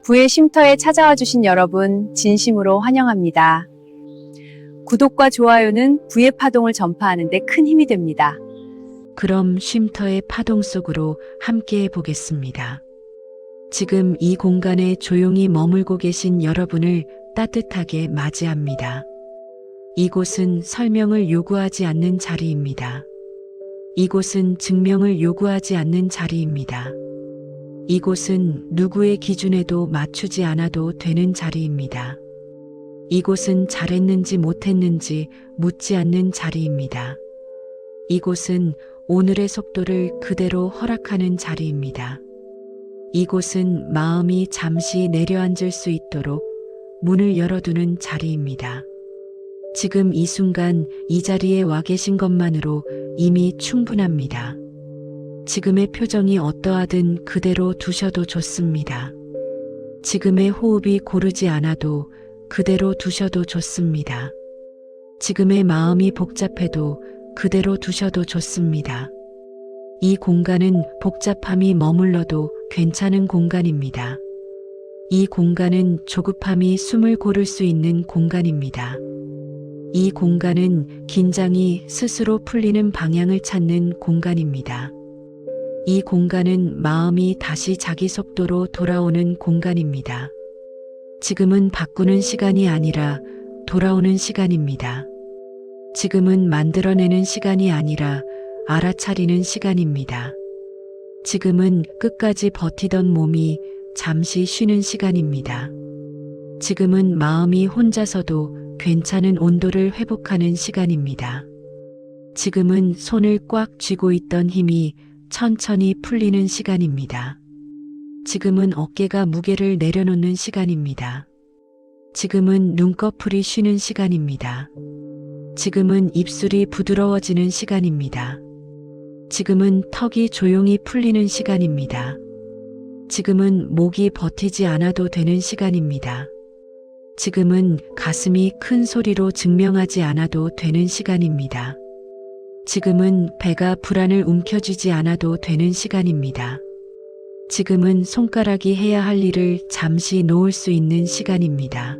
부의 쉼터에 찾아와 주신 여러분 진심으로 환영합니다. 구독과 좋아요는 부의 파동을 전파하는 데 큰 힘이 됩니다. 그럼 쉼터의 파동 속으로 함께해 보겠습니다. 지금 이 공간에 조용히 머물고 계신 여러분을 따뜻하게 맞이합니다. 이곳은 설명을 요구하지 않는 자리입니다. 이곳은 증명을 요구하지 않는 자리입니다. 이곳은 누구의 기준에도 맞추지 않아도 되는 자리입니다. 이곳은 잘했는지 못했는지 묻지 않는 자리입니다. 이곳은 오늘의 속도를 그대로 허락하는 자리입니다. 이곳은 마음이 잠시 내려앉을 수 있도록 문을 열어두는 자리입니다. 지금 이 순간 이 자리에 와 계신 것만으로 이미 충분합니다. 지금의 표정이 어떠하든 그대로 두셔도 좋습니다. 지금의 호흡이 고르지 않아도 그대로 두셔도 좋습니다. 지금의 마음이 복잡해도 그대로 두셔도 좋습니다. 이 공간은 복잡함이 머물러도 괜찮은 공간입니다. 이 공간은 조급함이 숨을 고를 수 있는 공간입니다. 이 공간은 긴장이 스스로 풀리는 방향을 찾는 공간입니다. 이 공간은 마음이 다시 자기 속도로 돌아오는 공간입니다. 지금은 바꾸는 시간이 아니라 돌아오는 시간입니다. 지금은 만들어내는 시간이 아니라 알아차리는 시간입니다. 지금은 끝까지 버티던 몸이 잠시 쉬는 시간입니다. 지금은 마음이 혼자서도 괜찮은 온도를 회복하는 시간입니다. 지금은 손을 꽉 쥐고 있던 힘이 천천히 풀리는 시간입니다. 지금은 어깨가 무게를 내려놓는 시간입니다. 지금은 눈꺼풀이 쉬는 시간입니다. 지금은 입술이 부드러워지는 시간입니다. 지금은 턱이 조용히 풀리는 시간입니다. 지금은 목이 버티지 않아도 되는 시간입니다. 지금은 가슴이 큰 소리로 증명하지 않아도 되는 시간입니다. 지금은 배가 불안을 움켜쥐지 않아도 되는 시간입니다. 지금은 손가락이 해야 할 일을 잠시 놓을 수 있는 시간입니다.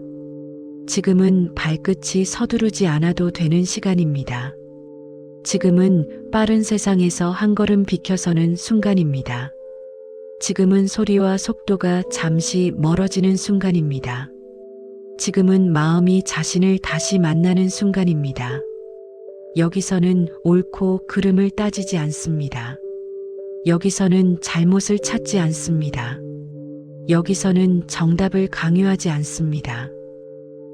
지금은 발끝이 서두르지 않아도 되는 시간입니다. 지금은 빠른 세상에서 한 걸음 비켜서는 순간입니다. 지금은 소리와 속도가 잠시 멀어지는 순간입니다. 지금은 마음이 자신을 다시 만나는 순간입니다. 여기서는 옳고 그름을 따지지 않습니다. 여기서는 잘못을 찾지 않습니다. 여기서는 정답을 강요하지 않습니다.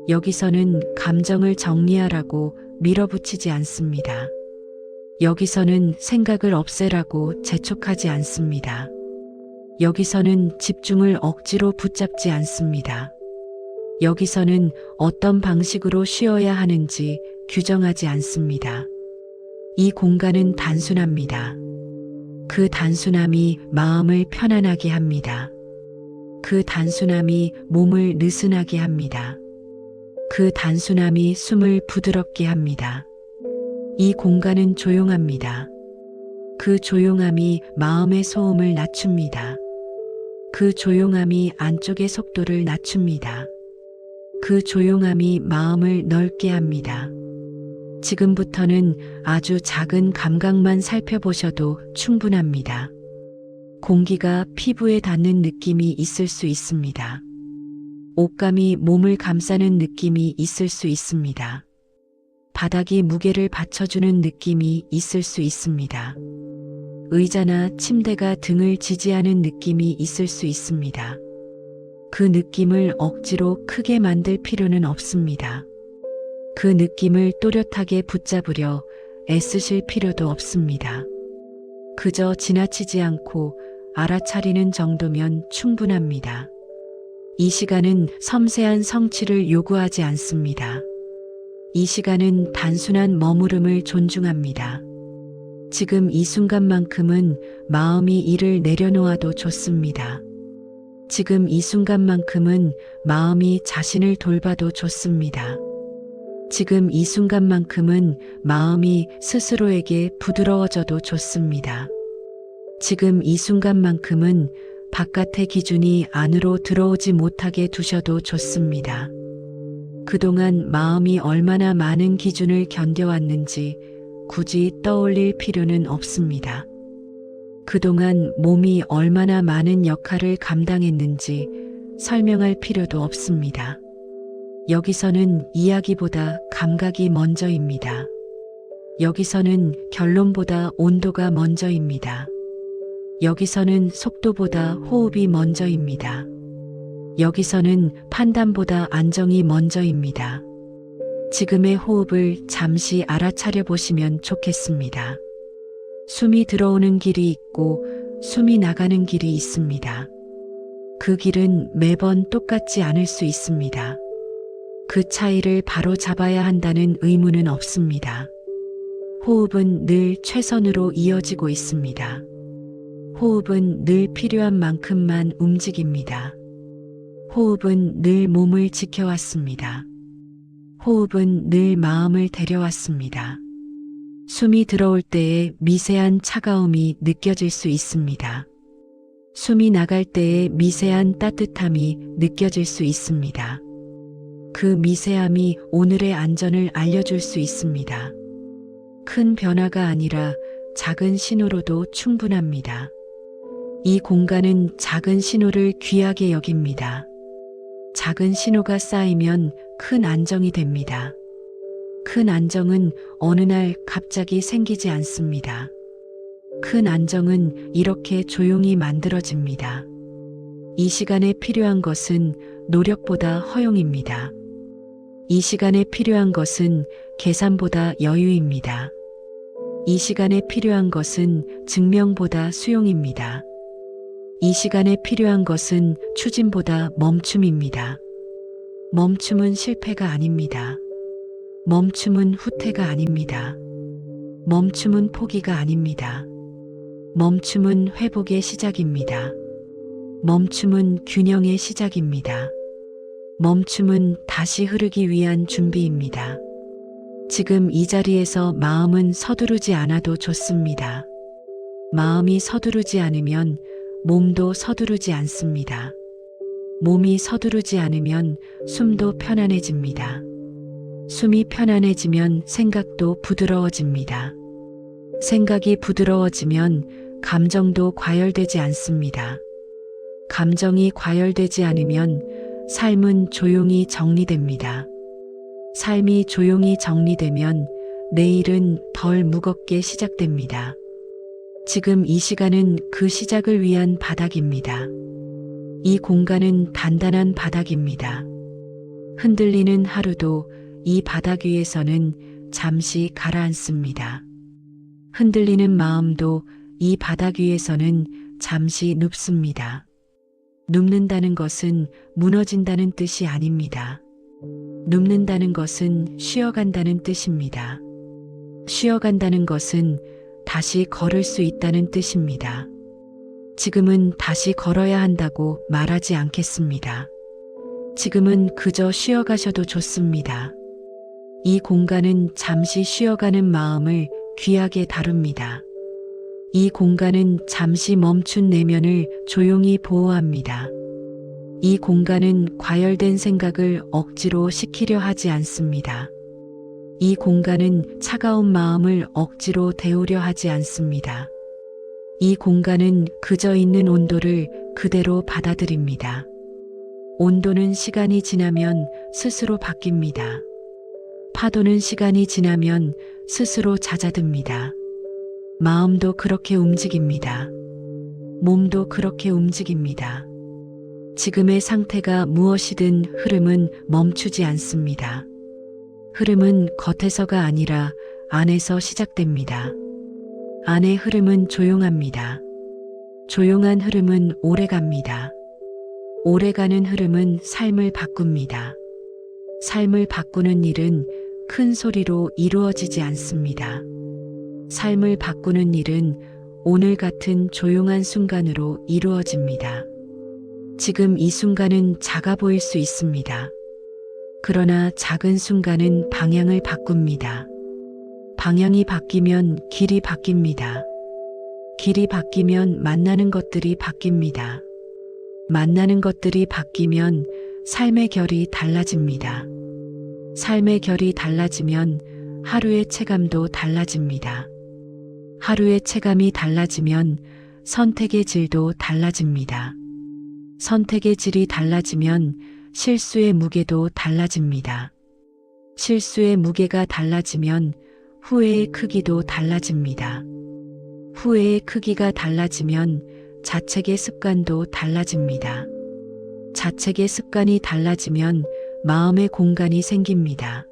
여기서는 감정을 정리하라고 밀어붙이지 않습니다. 여기서는 생각을 없애라고 재촉하지 않습니다. 여기서는 집중을 억지로 붙잡지 않습니다. 여기서는 어떤 방식으로 쉬어야 하는지 규정하지 않습니다. 이 공간은 단순합니다. 그 단순함이 마음을 편안하게 합니다. 그 단순함이 몸을 느슨하게 합니다. 그 단순함이 숨을 부드럽게 합니다. 이 공간은 조용합니다. 그 조용함이 마음의 소음을 낮춥니다. 그 조용함이 안쪽의 속도를 낮춥니다. 그 조용함이 마음을 넓게 합니다. 지금부터는 아주 작은 감각만 살펴보셔도 충분합니다. 공기가 피부에 닿는 느낌이 있을 수 있습니다. 옷감이 몸을 감싸는 느낌이 있을 수 있습니다. 바닥이 무게를 받쳐주는 느낌이 있을 수 있습니다. 의자나 침대가 등을 지지하는 느낌이 있을 수 있습니다. 그 느낌을 억지로 크게 만들 필요는 없습니다. 그 느낌을 또렷하게 붙잡으려 애쓰실 필요도 없습니다. 그저 지나치지 않고 알아차리는 정도면 충분합니다. 이 시간은 섬세한 성취를 요구하지 않습니다. 이 시간은 단순한 머무름을 존중합니다. 지금 이 순간만큼은 마음이 일을 내려놓아도 좋습니다. 지금 이 순간만큼은 마음이 자신을 돌봐도 좋습니다. 지금 이 순간만큼은 마음이 스스로에게 부드러워져도 좋습니다. 지금 이 순간만큼은 바깥의 기준이 안으로 들어오지 못하게 두셔도 좋습니다. 그동안 마음이 얼마나 많은 기준을 견뎌왔는지 굳이 떠올릴 필요는 없습니다. 그동안 몸이 얼마나 많은 역할을 감당했는지 설명할 필요도 없습니다. 여기서는 이야기보다 감각이 먼저입니다. 여기서는 결론보다 온도가 먼저입니다. 여기서는 속도보다 호흡이 먼저입니다. 여기서는 판단보다 안정이 먼저입니다. 지금의 호흡을 잠시 알아차려 보시면 좋겠습니다. 숨이 들어오는 길이 있고 숨이 나가는 길이 있습니다. 그 길은 매번 똑같지 않을 수 있습니다. 그 차이를 바로 잡아야 한다는 의무는 없습니다. 호흡은 늘 최선으로 이어지고 있습니다. 호흡은 늘 필요한 만큼만 움직입니다. 호흡은 늘 몸을 지켜왔습니다. 호흡은 늘 마음을 데려왔습니다. 숨이 들어올 때의 미세한 차가움이 느껴질 수 있습니다. 숨이 나갈 때의 미세한 따뜻함이 느껴질 수 있습니다. 그 미세함이 오늘의 안전을 알려줄 수 있습니다. 큰 변화가 아니라 작은 신호로도 충분합니다. 이 공간은 작은 신호를 귀하게 여깁니다. 작은 신호가 쌓이면 큰 안정이 됩니다. 큰 안정은 어느 날 갑자기 생기지 않습니다. 큰 안정은 이렇게 조용히 만들어집니다. 이 시간에 필요한 것은 노력보다 허용입니다. 이 시간에 필요한 것은 계산보다 여유입니다. 이 시간에 필요한 것은 증명보다 수용입니다. 이 시간에 필요한 것은 추진보다 멈춤입니다. 멈춤은 실패가 아닙니다. 멈춤은 후퇴가 아닙니다. 멈춤은 포기가 아닙니다. 멈춤은 회복의 시작입니다. 멈춤은 균형의 시작입니다. 멈춤은 다시 흐르기 위한 준비입니다. 지금 이 자리에서 마음은 서두르지 않아도 좋습니다. 마음이 서두르지 않으면 몸도 서두르지 않습니다. 몸이 서두르지 않으면 숨도 편안해집니다. 숨이 편안해지면 생각도 부드러워집니다. 생각이 부드러워지면 감정도 과열되지 않습니다. 감정이 과열되지 않으면 삶은 조용히 정리됩니다. 삶이 조용히 정리되면 내일은 덜 무겁게 시작됩니다. 지금 이 시간은 그 시작을 위한 바닥입니다. 이 공간은 단단한 바닥입니다. 흔들리는 하루도 이 바닥 위에서는 잠시 가라앉습니다. 흔들리는 마음도 이 바닥 위에서는 잠시 눕습니다. 눕는다는 것은 무너진다는 뜻이 아닙니다. 눕는다는 것은 쉬어간다는 뜻입니다. 쉬어간다는 것은 다시 걸을 수 있다는 뜻입니다. 지금은 다시 걸어야 한다고 말하지 않겠습니다. 지금은 그저 쉬어가셔도 좋습니다. 이 공간은 잠시 쉬어가는 마음을 귀하게 다룹니다. 이 공간은 잠시 멈춘 내면을 조용히 보호합니다. 이 공간은 과열된 생각을 억지로 시키려 하지 않습니다. 이 공간은 차가운 마음을 억지로 데우려 하지 않습니다. 이 공간은 그저 있는 온도를 그대로 받아들입니다. 온도는 시간이 지나면 스스로 바뀝니다. 파도는 시간이 지나면 스스로 잦아듭니다. 마음도 그렇게 움직입니다. 몸도 그렇게 움직입니다. 지금의 상태가 무엇이든 흐름은 멈추지 않습니다. 흐름은 겉에서가 아니라 안에서 시작됩니다. 안의 흐름은 조용합니다. 조용한 흐름은 오래갑니다. 오래가는 흐름은 삶을 바꿉니다. 삶을 바꾸는 일은 큰 소리로 이루어지지 않습니다. 삶을 바꾸는 일은 오늘 같은 조용한 순간으로 이루어집니다. 지금 이 순간은 작아 보일 수 있습니다. 그러나 작은 순간은 방향을 바꿉니다. 방향이 바뀌면 길이 바뀝니다. 길이 바뀌면 만나는 것들이 바뀝니다. 만나는 것들이 바뀌면 삶의 결이 달라집니다. 삶의 결이 달라지면 하루의 체감도 달라집니다. 하루의 체감이 달라지면 선택의 질도 달라집니다. 선택의 질이 달라지면 실수의 무게도 달라집니다. 실수의 무게가 달라지면 후회의 크기도 달라집니다. 후회의 크기가 달라지면 자책의 습관도 달라집니다. 자책의 습관이 달라지면 마음의 공간이 생깁니다.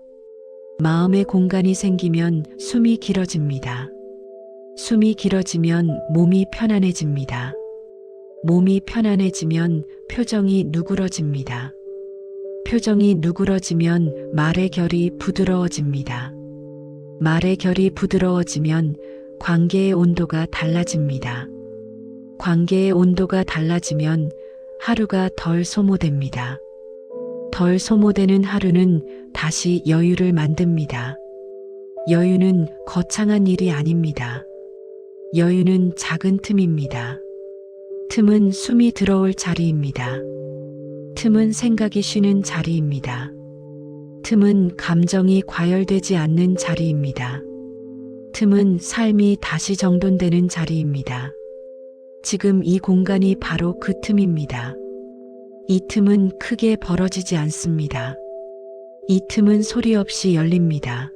마음의 공간이 생기면 숨이 길어집니다. 숨이 길어지면 몸이 편안해집니다. 몸이 편안해지면 표정이 누그러집니다. 표정이 누그러지면 말의 결이 부드러워집니다. 말의 결이 부드러워지면 관계의 온도가 달라집니다. 관계의 온도가 달라지면 하루가 덜 소모됩니다. 덜 소모되는 하루는 다시 여유를 만듭니다. 여유는 거창한 일이 아닙니다. 여유는 작은 틈입니다. 틈은 숨이 들어올 자리입니다. 틈은 생각이 쉬는 자리입니다. 틈은 감정이 과열되지 않는 자리입니다. 틈은 삶이 다시 정돈되는 자리입니다. 지금 이 공간이 바로 그 틈입니다. 이 틈은 크게 벌어지지 않습니다. 이 틈은 소리 없이 열립니다.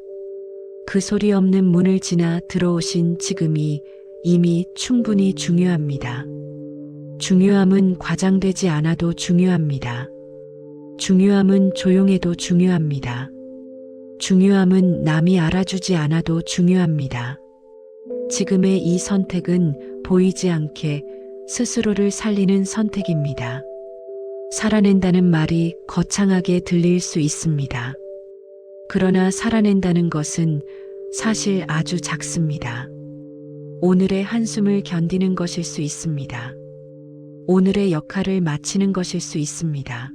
그 소리 없는 문을 지나 들어오신 지금이 이미 충분히 중요합니다. 중요함은 과장되지 않아도 중요합니다. 중요함은 조용해도 중요합니다. 중요함은 남이 알아주지 않아도 중요합니다. 지금의 이 선택은 보이지 않게 스스로를 살리는 선택입니다. 살아낸다는 말이 거창하게 들릴 수 있습니다. 그러나 살아낸다는 것은 사실 아주 작습니다. 오늘의 한숨을 견디는 것일 수 있습니다. 오늘의 역할을 마치는 것일 수 있습니다.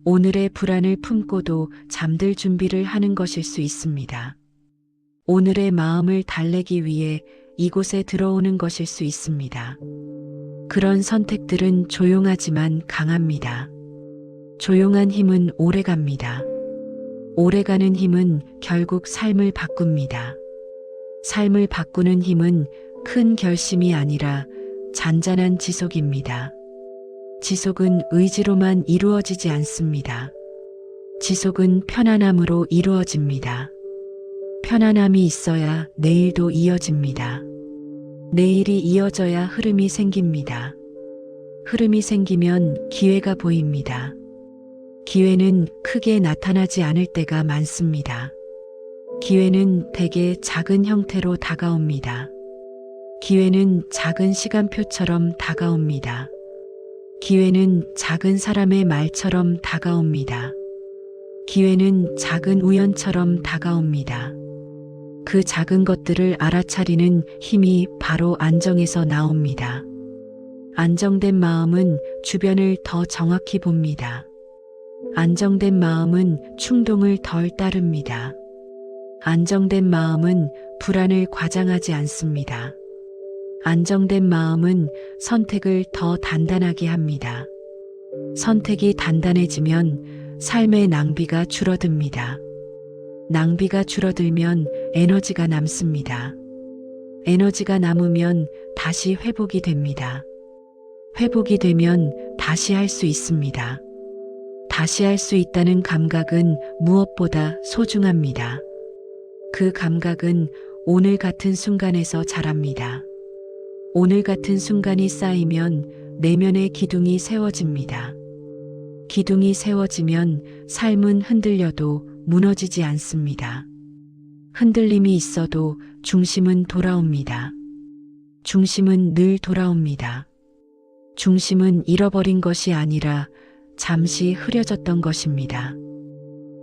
오늘의 불안을 품고도 잠들 준비를 하는 것일 수 있습니다. 오늘의 마음을 달래기 위해 이곳에 들어오는 것일 수 있습니다. 그런 선택들은 조용하지만 강합니다. 조용한 힘은 오래갑니다. 오래가는 힘은 결국 삶을 바꿉니다. 삶을 바꾸는 힘은 큰 결심이 아니라 잔잔한 지속입니다. 지속은 의지로만 이루어지지 않습니다. 지속은 편안함으로 이루어집니다. 편안함이 있어야 내일도 이어집니다. 내일이 이어져야 흐름이 생깁니다. 흐름이 생기면 기회가 보입니다. 기회는 크게 나타나지 않을 때가 많습니다. 기회는 대개 작은 형태로 다가옵니다. 기회는 작은 시간표처럼 다가옵니다. 기회는 작은 사람의 말처럼 다가옵니다. 기회는 작은 우연처럼 다가옵니다. 그 작은 것들을 알아차리는 힘이 바로 안정에서 나옵니다. 안정된 마음은 주변을 더 정확히 봅니다. 안정된 마음은 충동을 덜 따릅니다. 안정된 마음은 불안을 과장하지 않습니다. 안정된 마음은 선택을 더 단단하게 합니다. 선택이 단단해지면 삶의 낭비가 줄어듭니다. 낭비가 줄어들면 에너지가 남습니다. 에너지가 남으면 다시 회복이 됩니다. 회복이 되면 다시 할 수 있습니다. 다시 할 수 있다는 감각은 무엇보다 소중합니다. 그 감각은 오늘 같은 순간에서 자랍니다. 오늘 같은 순간이 쌓이면 내면의 기둥이 세워집니다. 기둥이 세워지면 삶은 흔들려도 무너지지 않습니다. 흔들림이 있어도 중심은 돌아옵니다. 중심은 늘 돌아옵니다. 중심은 잃어버린 것이 아니라 잠시 흐려졌던 것입니다.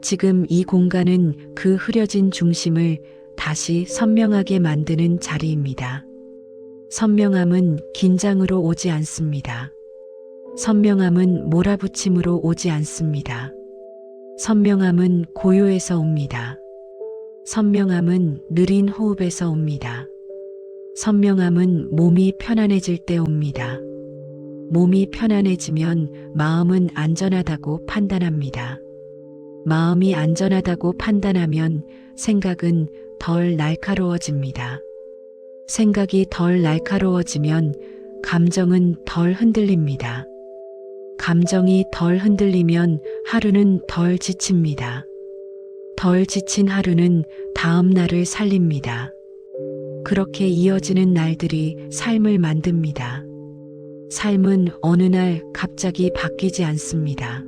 지금 이 공간은 그 흐려진 중심을 다시 선명하게 만드는 자리입니다. 선명함은 긴장으로 오지 않습니다. 선명함은 몰아붙임으로 오지 않습니다. 선명함은 고요에서 옵니다. 선명함은 느린 호흡에서 옵니다. 선명함은 몸이 편안해질 때 옵니다. 몸이 편안해지면 마음은 안전하다고 판단합니다. 마음이 안전하다고 판단하면 생각은 덜 날카로워집니다. 생각이 덜 날카로워지면 감정은 덜 흔들립니다. 감정이 덜 흔들리면 하루는 덜 지칩니다. 덜 지친 하루는 다음 날을 살립니다. 그렇게 이어지는 날들이 삶을 만듭니다. 삶은 어느 날 갑자기 바뀌지 않습니다.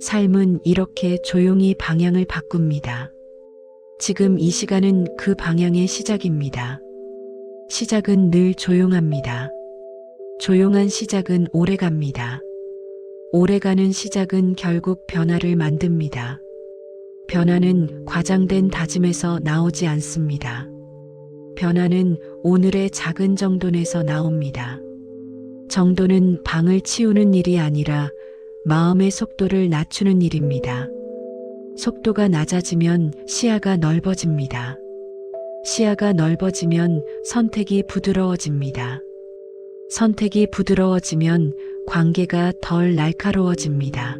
삶은 이렇게 조용히 방향을 바꿉니다. 지금 이 시간은 그 방향의 시작입니다. 시작은 늘 조용합니다. 조용한 시작은 오래갑니다. 오래가는 시작은 결국 변화를 만듭니다. 변화는 과장된 다짐에서 나오지 않습니다. 변화는 오늘의 작은 정돈에서 나옵니다. 정돈은 방을 치우는 일이 아니라 마음의 속도를 낮추는 일입니다. 속도가 낮아지면 시야가 넓어집니다. 시야가 넓어지면 선택이 부드러워집니다. 선택이 부드러워지면 관계가 덜 날카로워집니다.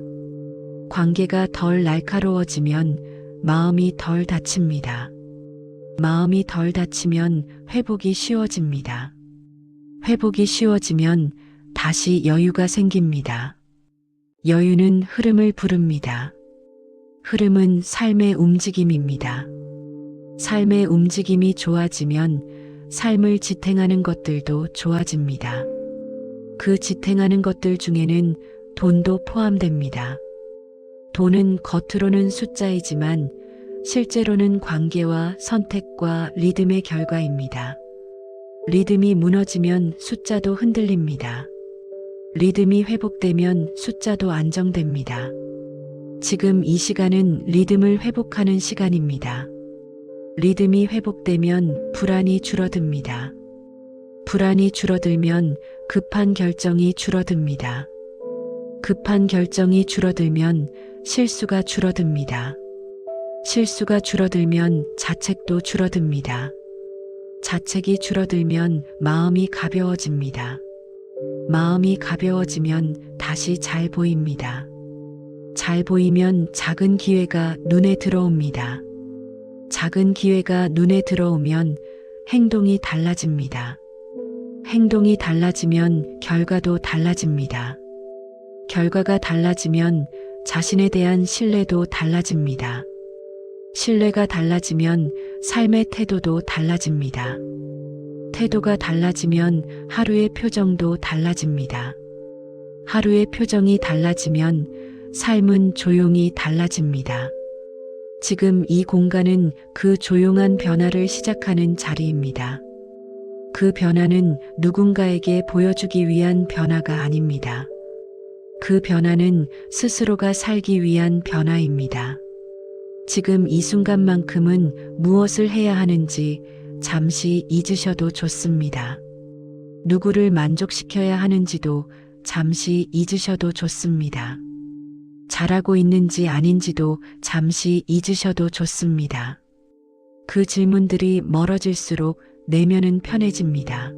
관계가 덜 날카로워지면 마음이 덜 다칩니다. 마음이 덜 다치면 회복이 쉬워집니다. 회복이 쉬워지면 다시 여유가 생깁니다. 여유는 흐름을 부릅니다. 흐름은 삶의 움직임입니다. 삶의 움직임이 좋아지면 삶을 지탱하는 것들도 좋아집니다. 그 지탱하는 것들 중에는 돈도 포함됩니다. 돈은 겉으로는 숫자이지만 실제로는 관계와 선택과 리듬의 결과입니다. 리듬이 무너지면 숫자도 흔들립니다. 리듬이 회복되면 숫자도 안정됩니다. 지금 이 시간은 리듬을 회복하는 시간입니다. 리듬이 회복되면 불안이 줄어듭니다. 불안이 줄어들면 급한 결정이 줄어듭니다. 급한 결정이 줄어들면 실수가 줄어듭니다. 실수가 줄어들면 자책도 줄어듭니다. 자책이 줄어들면 마음이 가벼워집니다. 마음이 가벼워지면 다시 잘 보입니다. 잘 보이면 작은 기회가 눈에 들어옵니다. 작은 기회가 눈에 들어오면 행동이 달라집니다. 행동이 달라지면 결과도 달라집니다. 결과가 달라지면 자신에 대한 신뢰도 달라집니다. 신뢰가 달라지면 삶의 태도도 달라집니다. 태도가 달라지면 하루의 표정도 달라집니다. 하루의 표정이 달라지면 삶은 조용히 달라집니다. 지금 이 공간은 그 조용한 변화를 시작하는 자리입니다. 그 변화는 누군가에게 보여주기 위한 변화가 아닙니다. 그 변화는 스스로가 살기 위한 변화입니다. 지금 이 순간만큼은 무엇을 해야 하는지 잠시 잊으셔도 좋습니다. 누구를 만족시켜야 하는지도 잠시 잊으셔도 좋습니다. 잘하고 있는지 아닌지도 잠시 잊으셔도 좋습니다. 그 질문들이 멀어질수록 내면은 편해집니다.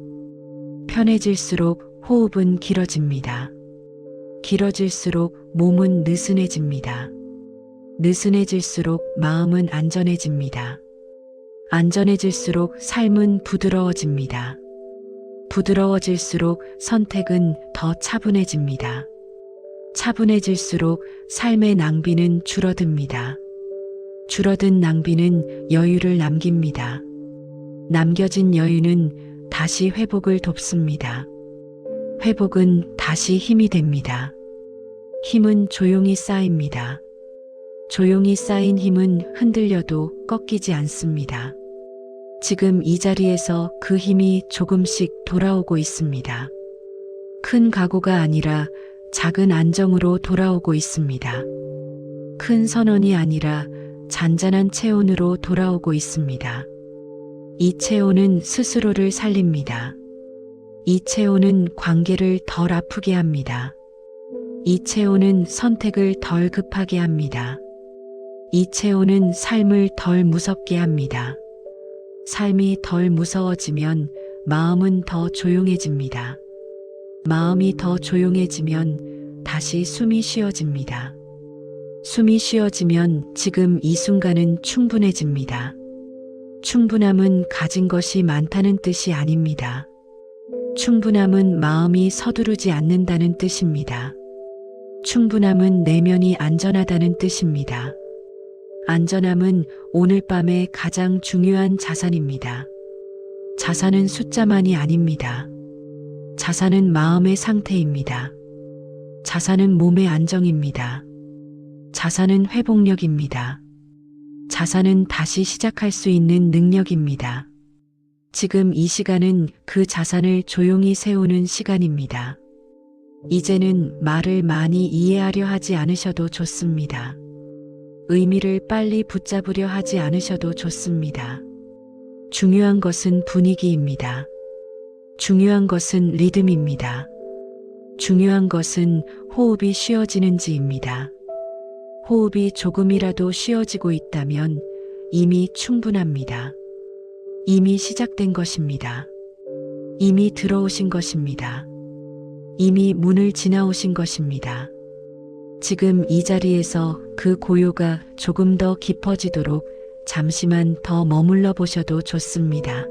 편해질수록 호흡은 길어집니다. 길어질수록 몸은 느슨해집니다. 느슨해질수록 마음은 안전해집니다. 안전해질수록 삶은 부드러워집니다. 부드러워질수록 선택은 더 차분해집니다. 차분해질수록 삶의 낭비는 줄어듭니다. 줄어든 낭비는 여유를 남깁니다. 남겨진 여유는 다시 회복을 돕습니다. 회복은 다시 힘이 됩니다. 힘은 조용히 쌓입니다. 조용히 쌓인 힘은 흔들려도 꺾이지 않습니다. 지금 이 자리에서 그 힘이 조금씩 돌아오고 있습니다. 큰 각오가 아니라 작은 안정으로 돌아오고 있습니다. 큰 선언이 아니라 잔잔한 체온으로 돌아오고 있습니다. 이 체온은 스스로를 살립니다. 이 체온은 관계를 덜 아프게 합니다. 이 체온은 선택을 덜 급하게 합니다. 이 체온은 삶을 덜 무섭게 합니다. 삶이 덜 무서워지면 마음은 더 조용해집니다. 마음이 더 조용해지면 다시 숨이 쉬어집니다. 숨이 쉬어지면 지금 이 순간은 충분해집니다. 충분함은 가진 것이 많다는 뜻이 아닙니다. 충분함은 마음이 서두르지 않는다는 뜻입니다. 충분함은 내면이 안전하다는 뜻입니다. 안전함은 오늘 밤의 가장 중요한 자산입니다. 자산은 숫자만이 아닙니다. 자산은 마음의 상태입니다. 자산은 몸의 안정입니다. 자산은 회복력입니다. 자산은 다시 시작할 수 있는 능력입니다. 지금 이 시간은 그 자산을 조용히 세우는 시간입니다. 이제는 말을 많이 이해하려 하지 않으셔도 좋습니다. 의미를 빨리 붙잡으려 하지 않으셔도 좋습니다. 중요한 것은 분위기입니다. 중요한 것은 리듬입니다. 중요한 것은 호흡이 쉬어지는지입니다. 호흡이 조금이라도 쉬어지고 있다면 이미 충분합니다. 이미 시작된 것입니다. 이미 들어오신 것입니다. 이미 문을 지나오신 것입니다. 지금 이 자리에서 그 고요가 조금 더 깊어지도록 잠시만 더 머물러 보셔도 좋습니다.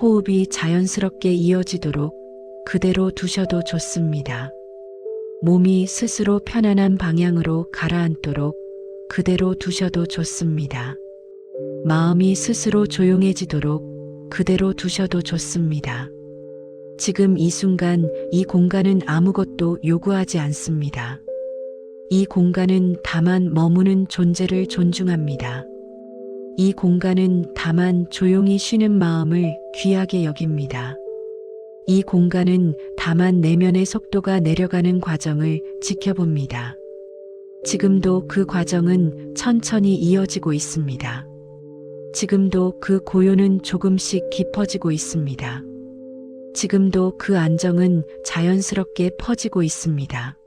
호흡이 자연스럽게 이어지도록 그대로 두셔도 좋습니다. 몸이 스스로 편안한 방향으로 가라앉도록 그대로 두셔도 좋습니다. 마음이 스스로 조용해지도록 그대로 두셔도 좋습니다. 지금 이 순간 이 공간은 아무것도 요구하지 않습니다. 이 공간은 다만 머무는 존재를 존중합니다. 이 공간은 다만 조용히 쉬는 마음을 귀하게 여깁니다. 이 공간은 다만 내면의 속도가 내려가는 과정을 지켜봅니다. 지금도 그 과정은 천천히 이어지고 있습니다. 지금도 그 고요는 조금씩 깊어지고 있습니다. 지금도 그 안정은 자연스럽게 퍼지고 있습니다.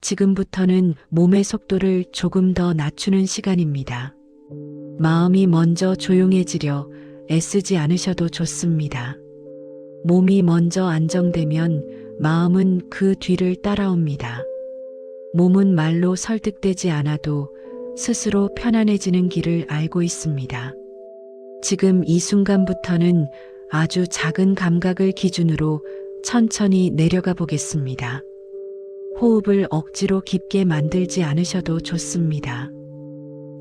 지금부터는 몸의 속도를 조금 더 낮추는 시간입니다. 마음이 먼저 조용해지려 애쓰지 않으셔도 좋습니다. 몸이 먼저 안정되면 마음은 그 뒤를 따라옵니다. 몸은 말로 설득되지 않아도 스스로 편안해지는 길을 알고 있습니다. 지금 이 순간부터는 아주 작은 감각을 기준으로 천천히 내려가 보겠습니다. 호흡을 억지로 깊게 만들지 않으셔도 좋습니다.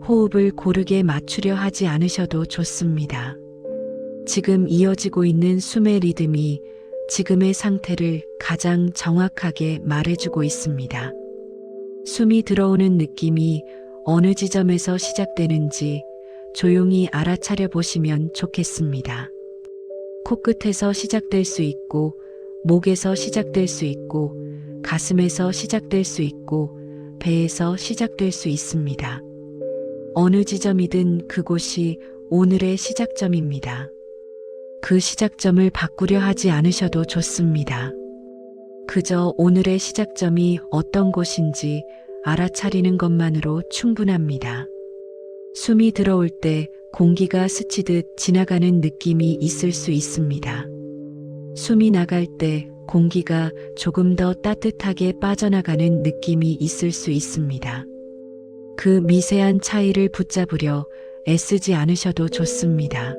호흡을 고르게 맞추려 하지 않으셔도 좋습니다. 지금 이어지고 있는 숨의 리듬이 지금의 상태를 가장 정확하게 말해주고 있습니다. 숨이 들어오는 느낌이 어느 지점에서 시작되는지 조용히 알아차려 보시면 좋겠습니다. 코끝에서 시작될 수 있고, 목에서 시작될 수 있고, 가슴에서 시작될 수 있고, 배에서 시작될 수 있습니다. 어느 지점이든 그곳이 오늘의 시작점입니다. 그 시작점을 바꾸려 하지 않으셔도 좋습니다. 그저 오늘의 시작점이 어떤 곳인지 알아차리는 것만으로 충분합니다. 숨이 들어올 때 공기가 스치듯 지나가는 느낌이 있을 수 있습니다. 숨이 나갈 때 공기가 조금 더 따뜻하게 빠져나가는 느낌이 있을 수 있습니다. 그 미세한 차이를 붙잡으려 애쓰지 않으셔도 좋습니다.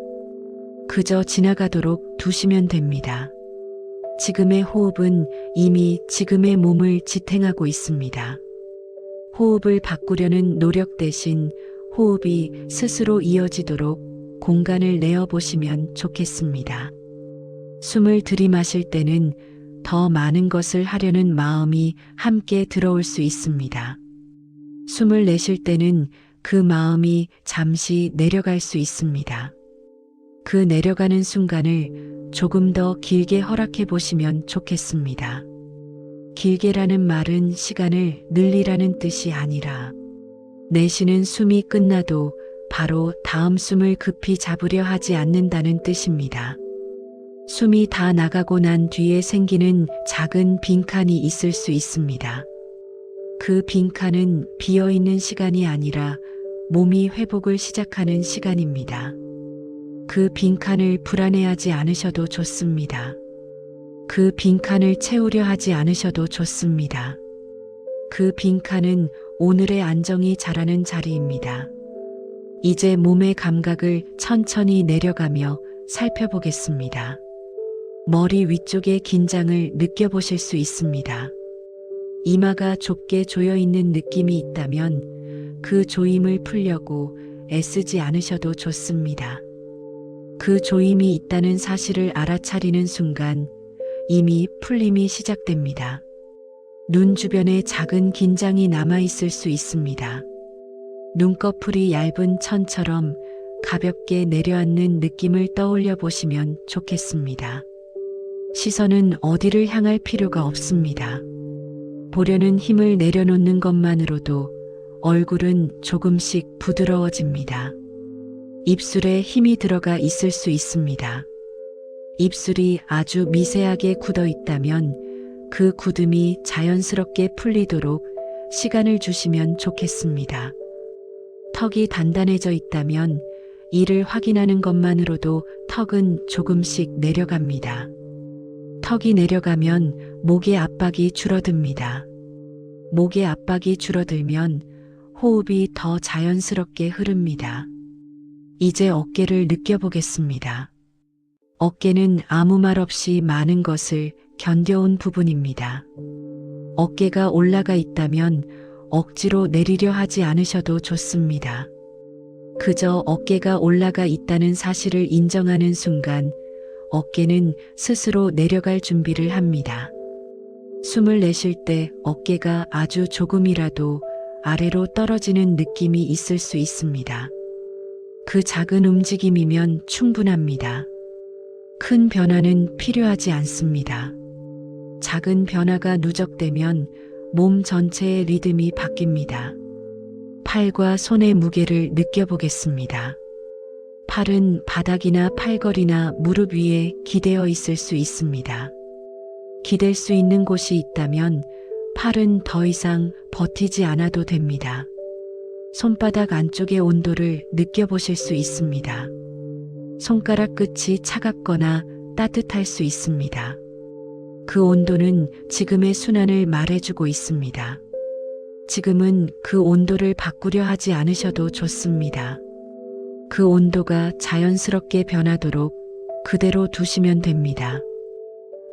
그저 지나가도록 두시면 됩니다. 지금의 호흡은 이미 지금의 몸을 지탱하고 있습니다. 호흡을 바꾸려는 노력 대신 호흡이 스스로 이어지도록 공간을 내어보시면 좋겠습니다. 숨을 들이마실 때는 더 많은 것을 하려는 마음이 함께 들어올 수 있습니다. 숨을 내쉴 때는 그 마음이 잠시 내려갈 수 있습니다. 그 내려가는 순간을 조금 더 길게 허락해 보시면 좋겠습니다. 길게라는 말은 시간을 늘리라는 뜻이 아니라 내쉬는 숨이 끝나도 바로 다음 숨을 급히 잡으려 하지 않는다는 뜻입니다. 숨이 다 나가고 난 뒤에 생기는 작은 빈칸이 있을 수 있습니다. 그 빈칸은 비어있는 시간이 아니라 몸이 회복을 시작하는 시간입니다. 그 빈칸을 불안해하지 않으셔도 좋습니다. 그 빈칸을 채우려 하지 않으셔도 좋습니다. 그 빈칸은 오늘의 안정이 자라는 자리입니다. 이제 몸의 감각을 천천히 내려가며 살펴보겠습니다. 머리 위쪽의 긴장을 느껴보실 수 있습니다. 이마가 좁게 조여 있는 느낌이 있다면 그 조임을 풀려고 애쓰지 않으셔도 좋습니다. 그 조임이 있다는 사실을 알아차리는 순간 이미 풀림이 시작됩니다. 눈 주변에 작은 긴장이 남아있을 수 있습니다. 눈꺼풀이 얇은 천처럼 가볍게 내려앉는 느낌을 떠올려 보시면 좋겠습니다. 시선은 어디를 향할 필요가 없습니다. 보려는 힘을 내려놓는 것만으로도 얼굴은 조금씩 부드러워집니다. 입술에 힘이 들어가 있을 수 있습니다. 입술이 아주 미세하게 굳어 있다면 그 굳음이 자연스럽게 풀리도록 시간을 주시면 좋겠습니다. 턱이 단단해져 있다면 이를 확인하는 것만으로도 턱은 조금씩 내려갑니다. 턱이 내려가면 목의 압박이 줄어듭니다. 목의 압박이 줄어들면 호흡이 더 자연스럽게 흐릅니다. 이제 어깨를 느껴보겠습니다. 어깨는 아무 말 없이 많은 것을 견뎌온 부분입니다. 어깨가 올라가 있다면 억지로 내리려 하지 않으셔도 좋습니다. 그저 어깨가 올라가 있다는 사실을 인정하는 순간 어깨는 스스로 내려갈 준비를 합니다. 숨을 내쉴 때 어깨가 아주 조금이라도 아래로 떨어지는 느낌이 있을 수 있습니다. 그 작은 움직임이면 충분합니다. 큰 변화는 필요하지 않습니다. 작은 변화가 누적되면 몸 전체의 리듬이 바뀝니다. 팔과 손의 무게를 느껴보겠습니다. 팔은 바닥이나 팔걸이나 무릎 위에 기대어 있을 수 있습니다. 기댈 수 있는 곳이 있다면 팔은 더 이상 버티지 않아도 됩니다. 손바닥 안쪽의 온도를 느껴보실 수 있습니다. 손가락 끝이 차갑거나 따뜻할 수 있습니다. 그 온도는 지금의 순환을 말해주고 있습니다. 지금은 그 온도를 바꾸려 하지 않으셔도 좋습니다. 그 온도가 자연스럽게 변하도록 그대로 두시면 됩니다.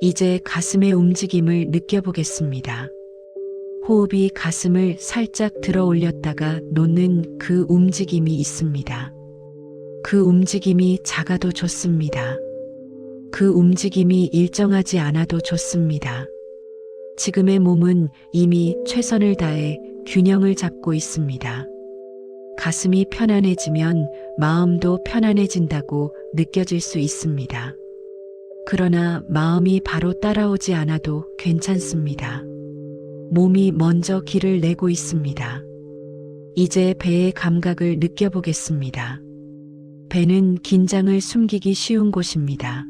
이제 가슴의 움직임을 느껴보겠습니다. 호흡이 가슴을 살짝 들어 올렸다가 놓는 그 움직임이 있습니다. 그 움직임이 작아도 좋습니다. 그 움직임이 일정하지 않아도 좋습니다. 지금의 몸은 이미 최선을 다해 균형을 잡고 있습니다. 가슴이 편안해지면 마음도 편안해진다고 느껴질 수 있습니다. 그러나 마음이 바로 따라오지 않아도 괜찮습니다. 몸이 먼저 길을 내고 있습니다. 이제 배의 감각을 느껴보겠습니다. 배는 긴장을 숨기기 쉬운 곳입니다.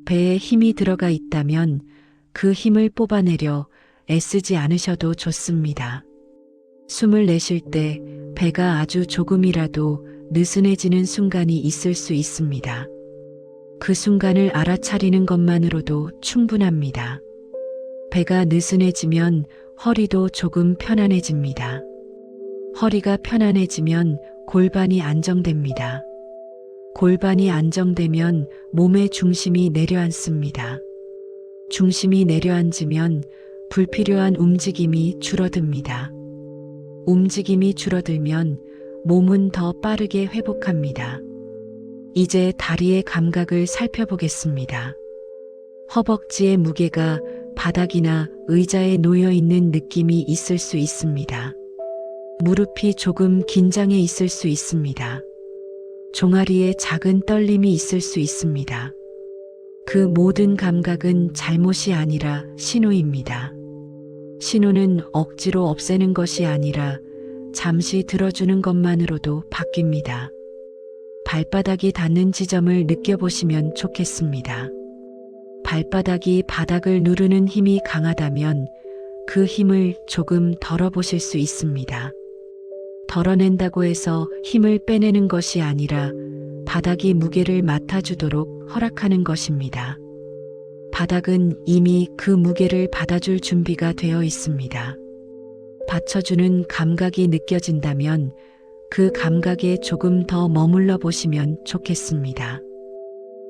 배에 힘이 들어가 있다면 그 힘을 뽑아내려 애쓰지 않으셔도 좋습니다. 숨을 내쉴 때 배가 아주 조금이라도 느슨해지는 순간이 있을 수 있습니다. 그 순간을 알아차리는 것만으로도 충분합니다. 배가 느슨해지면 허리도 조금 편안해집니다. 허리가 편안해지면 골반이 안정됩니다. 골반이 안정되면 몸의 중심이 내려앉습니다. 중심이 내려앉으면 불필요한 움직임이 줄어듭니다. 움직임이 줄어들면 몸은 더 빠르게 회복합니다. 이제 다리의 감각을 살펴보겠습니다. 허벅지의 무게가 바닥이나 의자에 놓여 있는 느낌이 있을 수 있습니다. 무릎이 조금 긴장해 있을 수 있습니다. 종아리에 작은 떨림이 있을 수 있습니다. 그 모든 감각은 잘못이 아니라 신호입니다. 신호는 억지로 없애는 것이 아니라 잠시 들어주는 것만으로도 바뀝니다. 발바닥이 닿는 지점을 느껴보시면 좋겠습니다. 발바닥이 바닥을 누르는 힘이 강하다면 그 힘을 조금 덜어보실 수 있습니다. 덜어낸다고 해서 힘을 빼내는 것이 아니라 바닥이 무게를 맡아주도록 허락하는 것입니다. 바닥은 이미 그 무게를 받아줄 준비가 되어 있습니다. 받쳐주는 감각이 느껴진다면 그 감각에 조금 더 머물러 보시면 좋겠습니다.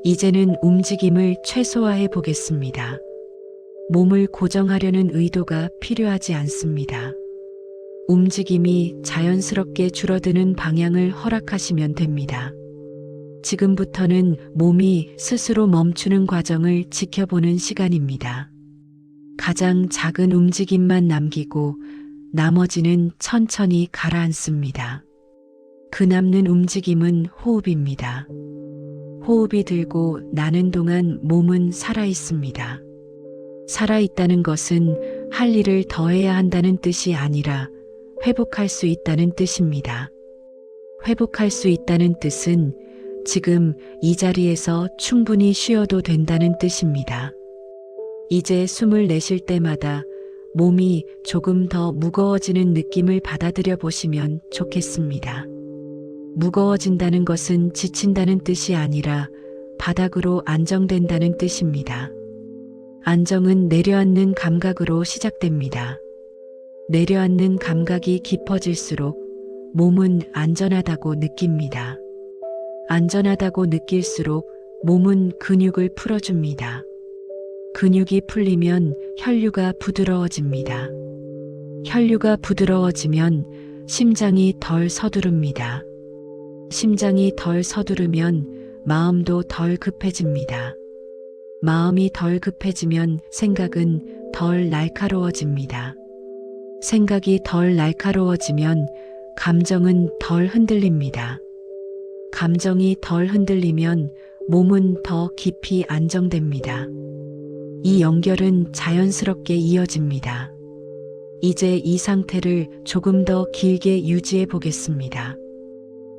이제는 움직임을 최소화해 보겠습니다. 몸을 고정하려는 의도가 필요하지 않습니다. 움직임이 자연스럽게 줄어드는 방향을 허락하시면 됩니다. 지금부터는 몸이 스스로 멈추는 과정을 지켜보는 시간입니다. 가장 작은 움직임만 남기고 나머지는 천천히 가라앉습니다. 그 남는 움직임은 호흡입니다. 호흡이 들고 나는 동안 몸은 살아 있습니다. 살아 있다는 것은 할 일을 더해야 한다는 뜻이 아니라 회복할 수 있다는 뜻입니다. 회복할 수 있다는 뜻은 지금 이 자리에서 충분히 쉬어도 된다는 뜻입니다. 이제 숨을 내쉴 때마다 몸이 조금 더 무거워지는 느낌을 받아들여 보시면 좋겠습니다. 무거워진다는 것은 지친다는 뜻이 아니라 바닥으로 안정된다는 뜻입니다. 안정은 내려앉는 감각으로 시작됩니다. 내려앉는 감각이 깊어질수록 몸은 안전하다고 느낍니다. 안전하다고 느낄수록 몸은 근육을 풀어줍니다. 근육이 풀리면 혈류가 부드러워집니다. 혈류가 부드러워지면 심장이 덜 서두릅니다. 심장이 덜 서두르면 마음도 덜 급해집니다. 마음이 덜 급해지면 생각은 덜 날카로워집니다. 생각이 덜 날카로워지면 감정은 덜 흔들립니다. 감정이 덜 흔들리면 몸은 더 깊이 안정됩니다. 이 연결은 자연스럽게 이어집니다. 이제 이 상태를 조금 더 길게 유지해 보겠습니다.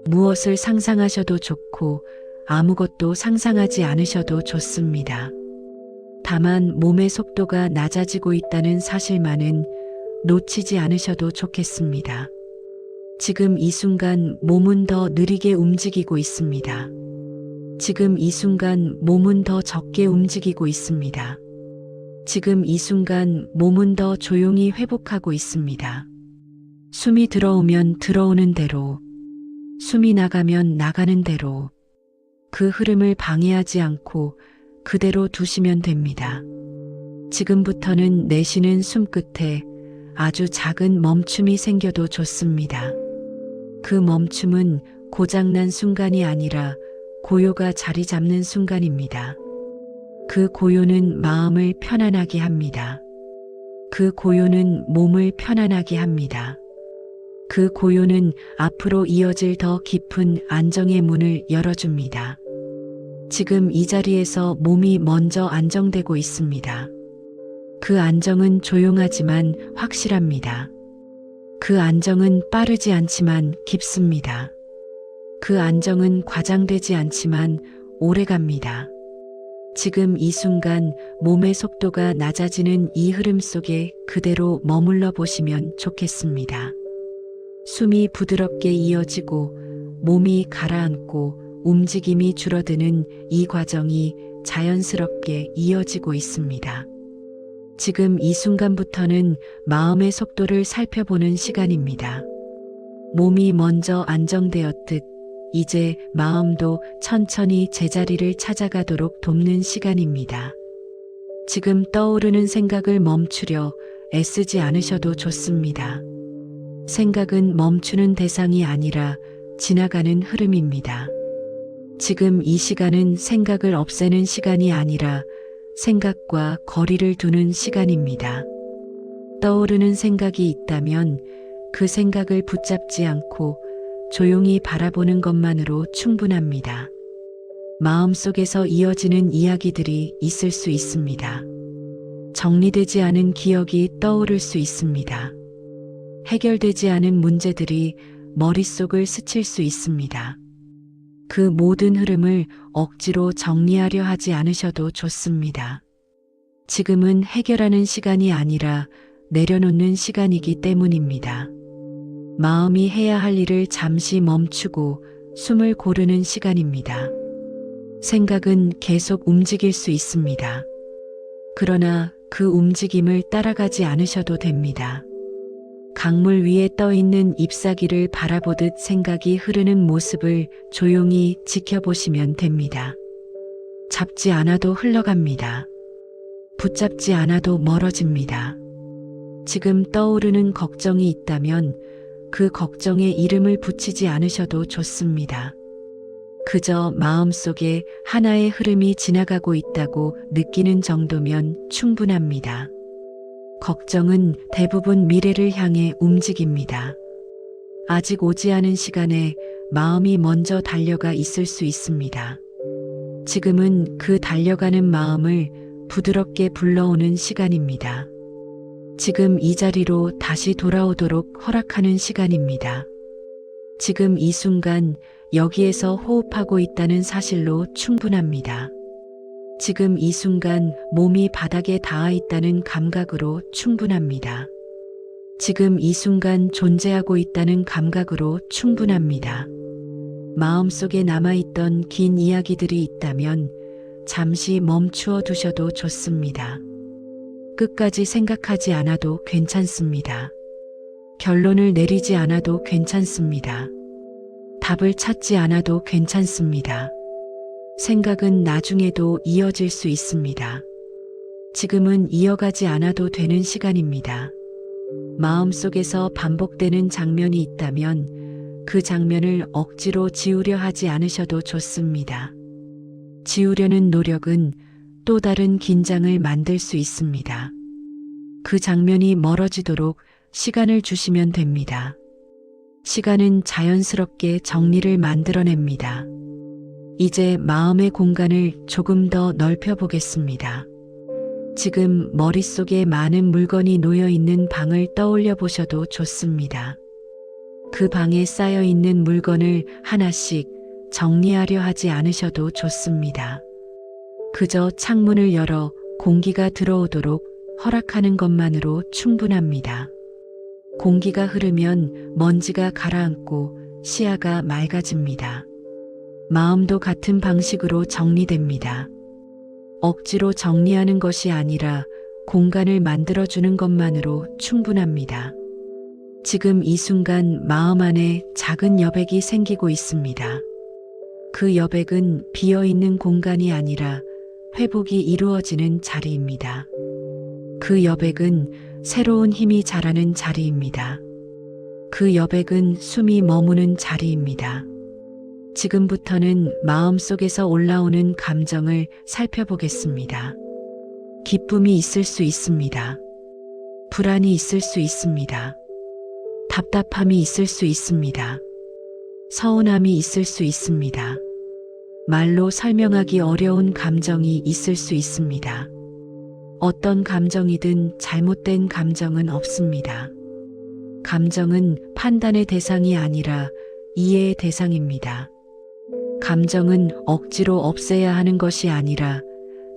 무엇을 상상하셔도 좋고 아무것도 상상하지 않으셔도 좋습니다. 다만 몸의 속도가 낮아지고 있다는 사실만은 놓치지 않으셔도 좋겠습니다. 지금 이 순간 몸은 더 느리게 움직이고 있습니다. 지금 이 순간 몸은 더 적게 움직이고 있습니다. 지금 이 순간 몸은 더 조용히 회복하고 있습니다. 숨이 들어오면 들어오는 대로, 숨이 나가면 나가는 대로 그 흐름을 방해하지 않고 그대로 두시면 됩니다. 지금부터는 내쉬는 숨 끝에 아주 작은 멈춤이 생겨도 좋습니다. 그 멈춤은 고장난 순간이 아니라 고요가 자리 잡는 순간입니다. 그 고요는 마음을 편안하게 합니다. 그 고요는 몸을 편안하게 합니다. 그 고요는 앞으로 이어질 더 깊은 안정의 문을 열어줍니다. 지금 이 자리에서 몸이 먼저 안정되고 있습니다. 그 안정은 조용하지만 확실합니다. 그 안정은 빠르지 않지만 깊습니다. 그 안정은 과장되지 않지만 오래갑니다. 지금 이 순간 몸의 속도가 낮아지는 이 흐름 속에 그대로 머물러 보시면 좋겠습니다. 숨이 부드럽게 이어지고 몸이 가라앉고 움직임이 줄어드는 이 과정이 자연스럽게 이어지고 있습니다. 지금 이 순간부터는 마음의 속도를 살펴보는 시간입니다. 몸이 먼저 안정되었듯 이제 마음도 천천히 제자리를 찾아가도록 돕는 시간입니다. 지금 떠오르는 생각을 멈추려 애쓰지 않으셔도 좋습니다. 생각은 멈추는 대상이 아니라 지나가는 흐름입니다. 지금 이 시간은 생각을 없애는 시간이 아니라 생각과 거리를 두는 시간입니다. 떠오르는 생각이 있다면 그 생각을 붙잡지 않고 조용히 바라보는 것만으로 충분합니다. 마음속에서 이어지는 이야기들이 있을 수 있습니다. 정리되지 않은 기억이 떠오를 수 있습니다. 해결되지 않은 문제들이 머릿속을 스칠 수 있습니다. 그 모든 흐름을 억지로 정리하려 하지 않으셔도 좋습니다. 지금은 해결하는 시간이 아니라 내려놓는 시간이기 때문입니다. 마음이 해야 할 일을 잠시 멈추고 숨을 고르는 시간입니다. 생각은 계속 움직일 수 있습니다. 그러나 그 움직임을 따라가지 않으셔도 됩니다. 강물 위에 떠 있는 잎사귀를 바라보듯 생각이 흐르는 모습을 조용히 지켜보시면 됩니다. 잡지 않아도 흘러갑니다. 붙잡지 않아도 멀어집니다. 지금 떠오르는 걱정이 있다면 그 걱정에 이름을 붙이지 않으셔도 좋습니다. 그저 마음속에 하나의 흐름이 지나가고 있다고 느끼는 정도면 충분합니다. 걱정은 대부분 미래를 향해 움직입니다. 아직 오지 않은 시간에 마음이 먼저 달려가 있을 수 있습니다. 지금은 그 달려가는 마음을 부드럽게 불러오는 시간입니다. 지금 이 자리로 다시 돌아오도록 허락하는 시간입니다. 지금 이 순간 여기에서 호흡하고 있다는 사실로 충분합니다. 지금 이 순간 몸이 바닥에 닿아 있다는 감각으로 충분합니다. 지금 이 순간 존재하고 있다는 감각으로 충분합니다. 마음속에 남아있던 긴 이야기들이 있다면 잠시 멈추어 두셔도 좋습니다. 끝까지 생각하지 않아도 괜찮습니다. 결론을 내리지 않아도 괜찮습니다. 답을 찾지 않아도 괜찮습니다. 생각은 나중에도 이어질 수 있습니다. 지금은 이어가지 않아도 되는 시간입니다. 마음속에서 반복되는 장면이 있다면 그 장면을 억지로 지우려 하지 않으셔도 좋습니다. 지우려는 노력은 또 다른 긴장을 만들 수 있습니다. 그 장면이 멀어지도록 시간을 주시면 됩니다. 시간은 자연스럽게 정리를 만들어냅니다. 이제 마음의 공간을 조금 더 넓혀보겠습니다. 지금 머릿속에 많은 물건이 놓여 있는 방을 떠올려 보셔도 좋습니다. 그 방에 쌓여 있는 물건을 하나씩 정리하려 하지 않으셔도 좋습니다. 그저 창문을 열어 공기가 들어오도록 허락하는 것만으로 충분합니다. 공기가 흐르면 먼지가 가라앉고 시야가 맑아집니다. 마음도 같은 방식으로 정리됩니다. 억지로 정리하는 것이 아니라 공간을 만들어주는 것만으로 충분합니다. 지금 이 순간 마음 안에 작은 여백이 생기고 있습니다. 그 여백은 비어있는 공간이 아니라 회복이 이루어지는 자리입니다. 그 여백은 새로운 힘이 자라는 자리입니다. 그 여백은 숨이 머무는 자리입니다. 지금부터는 마음속에서 올라오는 감정을 살펴보겠습니다. 기쁨이 있을 수 있습니다. 불안이 있을 수 있습니다. 답답함이 있을 수 있습니다. 서운함이 있을 수 있습니다. 말로 설명하기 어려운 감정이 있을 수 있습니다. 어떤 감정이든 잘못된 감정은 없습니다. 감정은 판단의 대상이 아니라 이해의 대상입니다. 감정은 억지로 없애야 하는 것이 아니라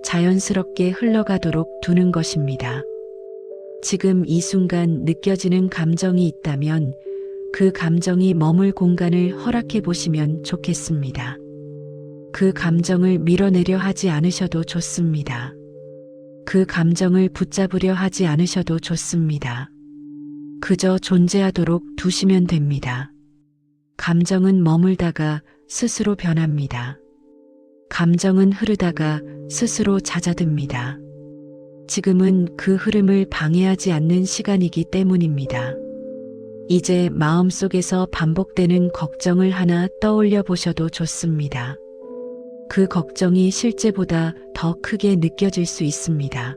자연스럽게 흘러가도록 두는 것입니다. 지금 이 순간 느껴지는 감정이 있다면 그 감정이 머물 공간을 허락해 보시면 좋겠습니다. 그 감정을 밀어내려 하지 않으셔도 좋습니다. 그 감정을 붙잡으려 하지 않으셔도 좋습니다. 그저 존재하도록 두시면 됩니다. 감정은 머물다가 스스로 변합니다. 감정은 흐르다가 스스로 잦아듭니다. 지금은 그 흐름을 방해하지 않는 시간이기 때문입니다. 이제 마음속에서 반복되는 걱정을 하나 떠올려 보셔도 좋습니다. 그 걱정이 실제보다 더 크게 느껴질 수 있습니다.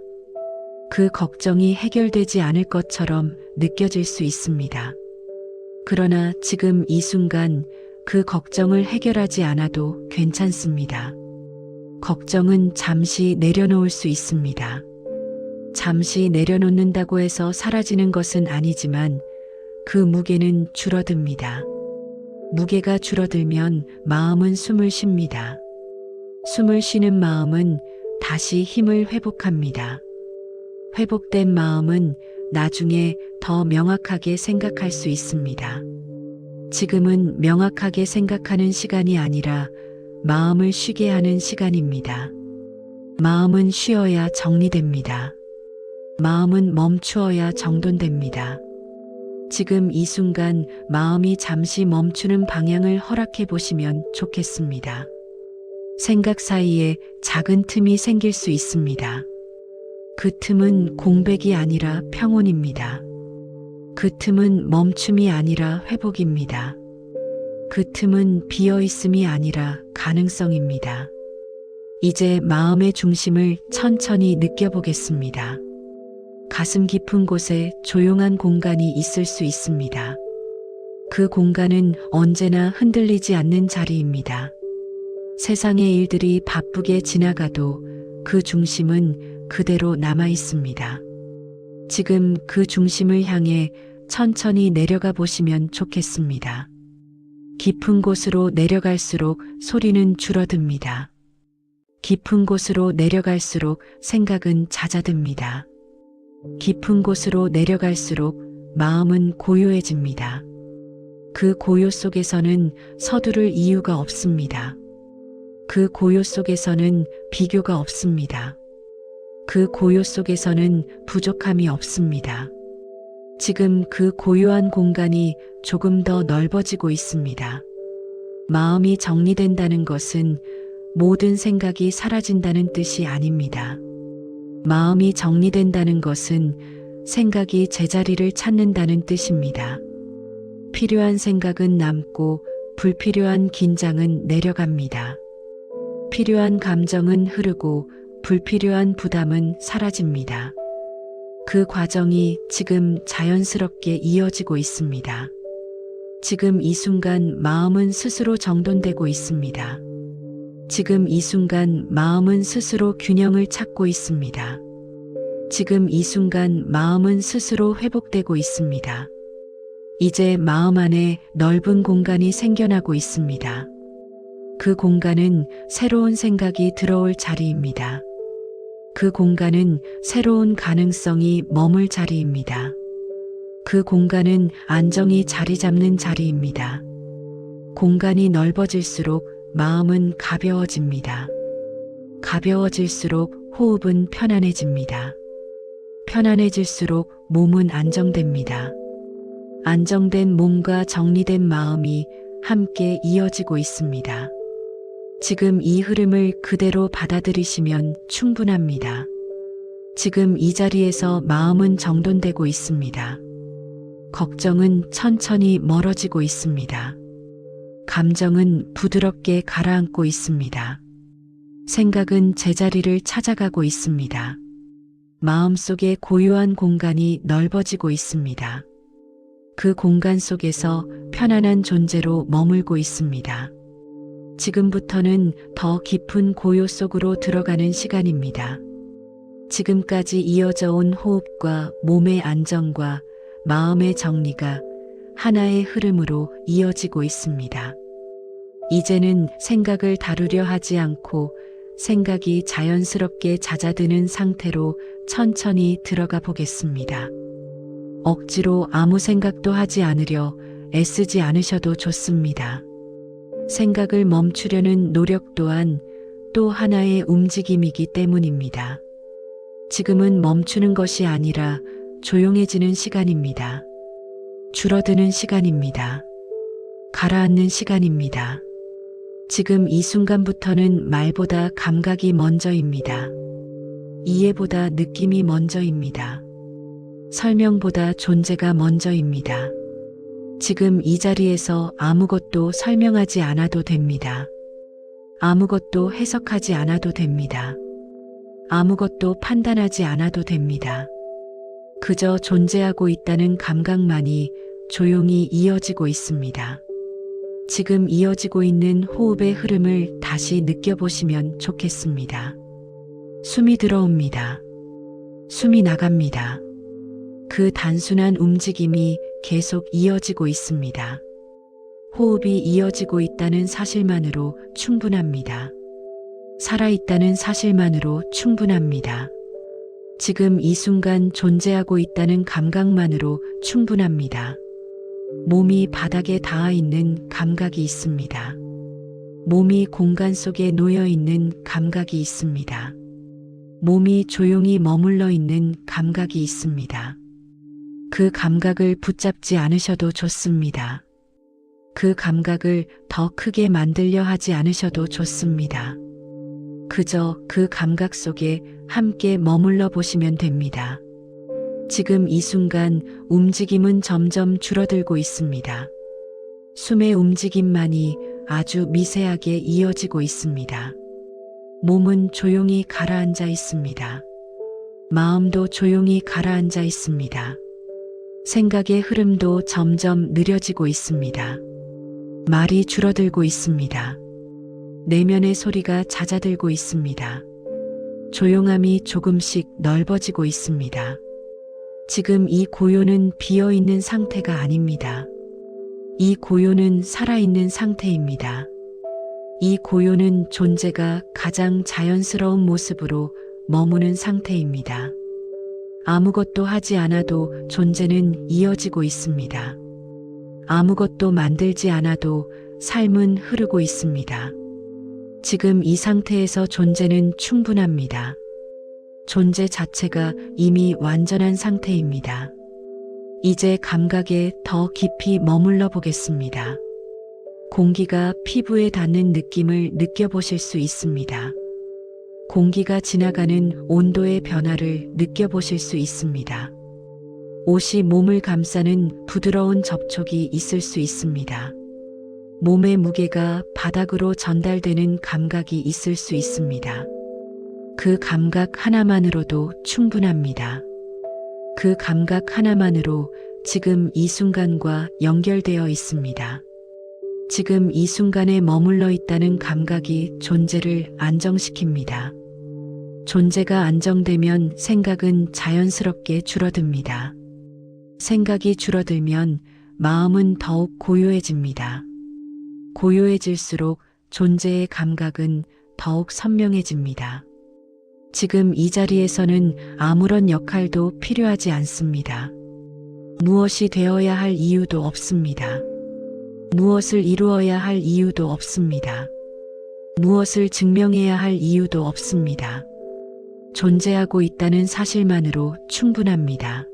그 걱정이 해결되지 않을 것처럼 느껴질 수 있습니다. 그러나 지금 이 순간 그 걱정을 해결하지 않아도 괜찮습니다. 걱정은 잠시 내려놓을 수 있습니다. 잠시 내려놓는다고 해서 사라지는 것은 아니지만 그 무게는 줄어듭니다. 무게가 줄어들면 마음은 숨을 쉽니다. 숨을 쉬는 마음은 다시 힘을 회복합니다. 회복된 마음은 나중에 더 명확하게 생각할 수 있습니다. 지금은 명확하게 생각하는 시간이 아니라 마음을 쉬게 하는 시간입니다. 마음은 쉬어야 정리됩니다. 마음은 멈추어야 정돈됩니다. 지금 이 순간 마음이 잠시 멈추는 방향을 허락해 보시면 좋겠습니다. 생각 사이에 작은 틈이 생길 수 있습니다. 그 틈은 공백이 아니라 평온입니다. 그 틈은 멈춤이 아니라 회복입니다. 그 틈은 비어있음이 아니라 가능성입니다. 이제 마음의 중심을 천천히 느껴보겠습니다. 가슴 깊은 곳에 조용한 공간이 있을 수 있습니다. 그 공간은 언제나 흔들리지 않는 자리입니다. 세상의 일들이 바쁘게 지나가도 그 중심은 그대로 남아 있습니다. 지금 그 중심을 향해 천천히 내려가 보시면 좋겠습니다. 깊은 곳으로 내려갈수록 소리는 줄어듭니다. 깊은 곳으로 내려갈수록 생각은 잦아듭니다. 깊은 곳으로 내려갈수록 마음은 고요해집니다. 그 고요 속에서는 서두를 이유가 없습니다. 그 고요 속에서는 비교가 없습니다. 그 고요 속에서는 부족함이 없습니다. 지금 그 고요한 공간이 조금 더 넓어지고 있습니다. 마음이 정리된다는 것은 모든 생각이 사라진다는 뜻이 아닙니다. 마음이 정리된다는 것은 생각이 제자리를 찾는다는 뜻입니다. 필요한 생각은 남고 불필요한 긴장은 내려갑니다. 필요한 감정은 흐르고 불필요한 부담은 사라집니다. 그 과정이 지금 자연스럽게 이어지고 있습니다. 지금 이 순간 마음은 스스로 정돈되고 있습니다. 지금 이 순간 마음은 스스로 균형을 찾고 있습니다. 지금 이 순간 마음은 스스로 회복되고 있습니다. 이제 마음 안에 넓은 공간이 생겨나고 있습니다. 그 공간은 새로운 생각이 들어올 자리입니다. 그 공간은 새로운 가능성이 머물 자리입니다. 그 공간은 안정이 자리 잡는 자리입니다. 공간이 넓어질수록 마음은 가벼워집니다. 가벼워질수록 호흡은 편안해집니다. 편안해질수록 몸은 안정됩니다. 안정된 몸과 정리된 마음이 함께 이어지고 있습니다. 지금 이 흐름을 그대로 받아들이시면 충분합니다. 지금 이 자리에서 마음은 정돈되고 있습니다. 걱정은 천천히 멀어지고 있습니다. 감정은 부드럽게 가라앉고 있습니다. 생각은 제자리를 찾아가고 있습니다. 마음속의 고요한 공간이 넓어지고 있습니다. 그 공간 속에서 편안한 존재로 머물고 있습니다. 지금부터는 더 깊은 고요 속으로 들어가는 시간입니다. 지금까지 이어져 온 호흡과 몸의 안정과 마음의 정리가 하나의 흐름으로 이어지고 있습니다. 이제는 생각을 다루려 하지 않고 생각이 자연스럽게 잦아드는 상태로 천천히 들어가 보겠습니다. 억지로 아무 생각도 하지 않으려 애쓰지 않으셔도 좋습니다. 생각을 멈추려는 노력 또한 또 하나의 움직임이기 때문입니다. 지금은 멈추는 것이 아니라 조용해지는 시간입니다. 줄어드는 시간입니다. 가라앉는 시간입니다. 지금 이 순간부터는 말보다 감각이 먼저입니다. 이해보다 느낌이 먼저입니다. 설명보다 존재가 먼저입니다. 지금 이 자리에서 아무것도 설명하지 않아도 됩니다. 아무것도 해석하지 않아도 됩니다. 아무것도 판단하지 않아도 됩니다. 그저 존재하고 있다는 감각만이 조용히 이어지고 있습니다. 지금 이어지고 있는 호흡의 흐름을 다시 느껴보시면 좋겠습니다. 숨이 들어옵니다. 숨이 나갑니다. 그 단순한 움직임이 계속 이어지고 있습니다. 호흡이 이어지고 있다는 사실만으로 충분합니다. 살아있다는 사실만으로 충분합니다. 지금 이 순간 존재하고 있다는 감각만으로 충분합니다. 몸이 바닥에 닿아 있는 감각이 있습니다. 몸이 공간 속에 놓여 있는 감각이 있습니다. 몸이 조용히 머물러 있는 감각이 있습니다. 그 감각을 붙잡지 않으셔도 좋습니다. 그 감각을 더 크게 만들려 하지 않으셔도 좋습니다. 그저 그 감각 속에 함께 머물러 보시면 됩니다. 지금 이 순간 움직임은 점점 줄어들고 있습니다. 숨의 움직임만이 아주 미세하게 이어지고 있습니다. 몸은 조용히 가라앉아 있습니다. 마음도 조용히 가라앉아 있습니다. 생각의 흐름도 점점 느려지고 있습니다. 말이 줄어들고 있습니다. 내면의 소리가 잦아들고 있습니다. 조용함이 조금씩 넓어지고 있습니다. 지금 이 고요는 비어있는 상태가 아닙니다. 이 고요는 살아있는 상태입니다. 이 고요는 존재가 가장 자연스러운 모습으로 머무는 상태입니다. 아무것도 하지 않아도 존재는 이어지고 있습니다. 아무것도 만들지 않아도 삶은 흐르고 있습니다. 지금 이 상태에서 존재는 충분합니다. 존재 자체가 이미 완전한 상태입니다. 이제 감각에 더 깊이 머물러 보겠습니다. 공기가 피부에 닿는 느낌을 느껴보실 수 있습니다. 공기가 지나가는 온도의 변화를 느껴보실 수 있습니다. 옷이 몸을 감싸는 부드러운 접촉이 있을 수 있습니다. 몸의 무게가 바닥으로 전달되는 감각이 있을 수 있습니다. 그 감각 하나만으로도 충분합니다. 그 감각 하나만으로 지금 이 순간과 연결되어 있습니다. 지금 이 순간에 머물러 있다는 감각이 존재를 안정시킵니다. 존재가 안정되면 생각은 자연스럽게 줄어듭니다. 생각이 줄어들면 마음은 더욱 고요해집니다. 고요해질수록 존재의 감각은 더욱 선명해집니다. 지금 이 자리에서는 아무런 역할도 필요하지 않습니다. 무엇이 되어야 할 이유도 없습니다. 무엇을 이루어야 할 이유도 없습니다. 무엇을 증명해야 할 이유도 없습니다. 존재하고 있다는 사실만으로 충분합니다.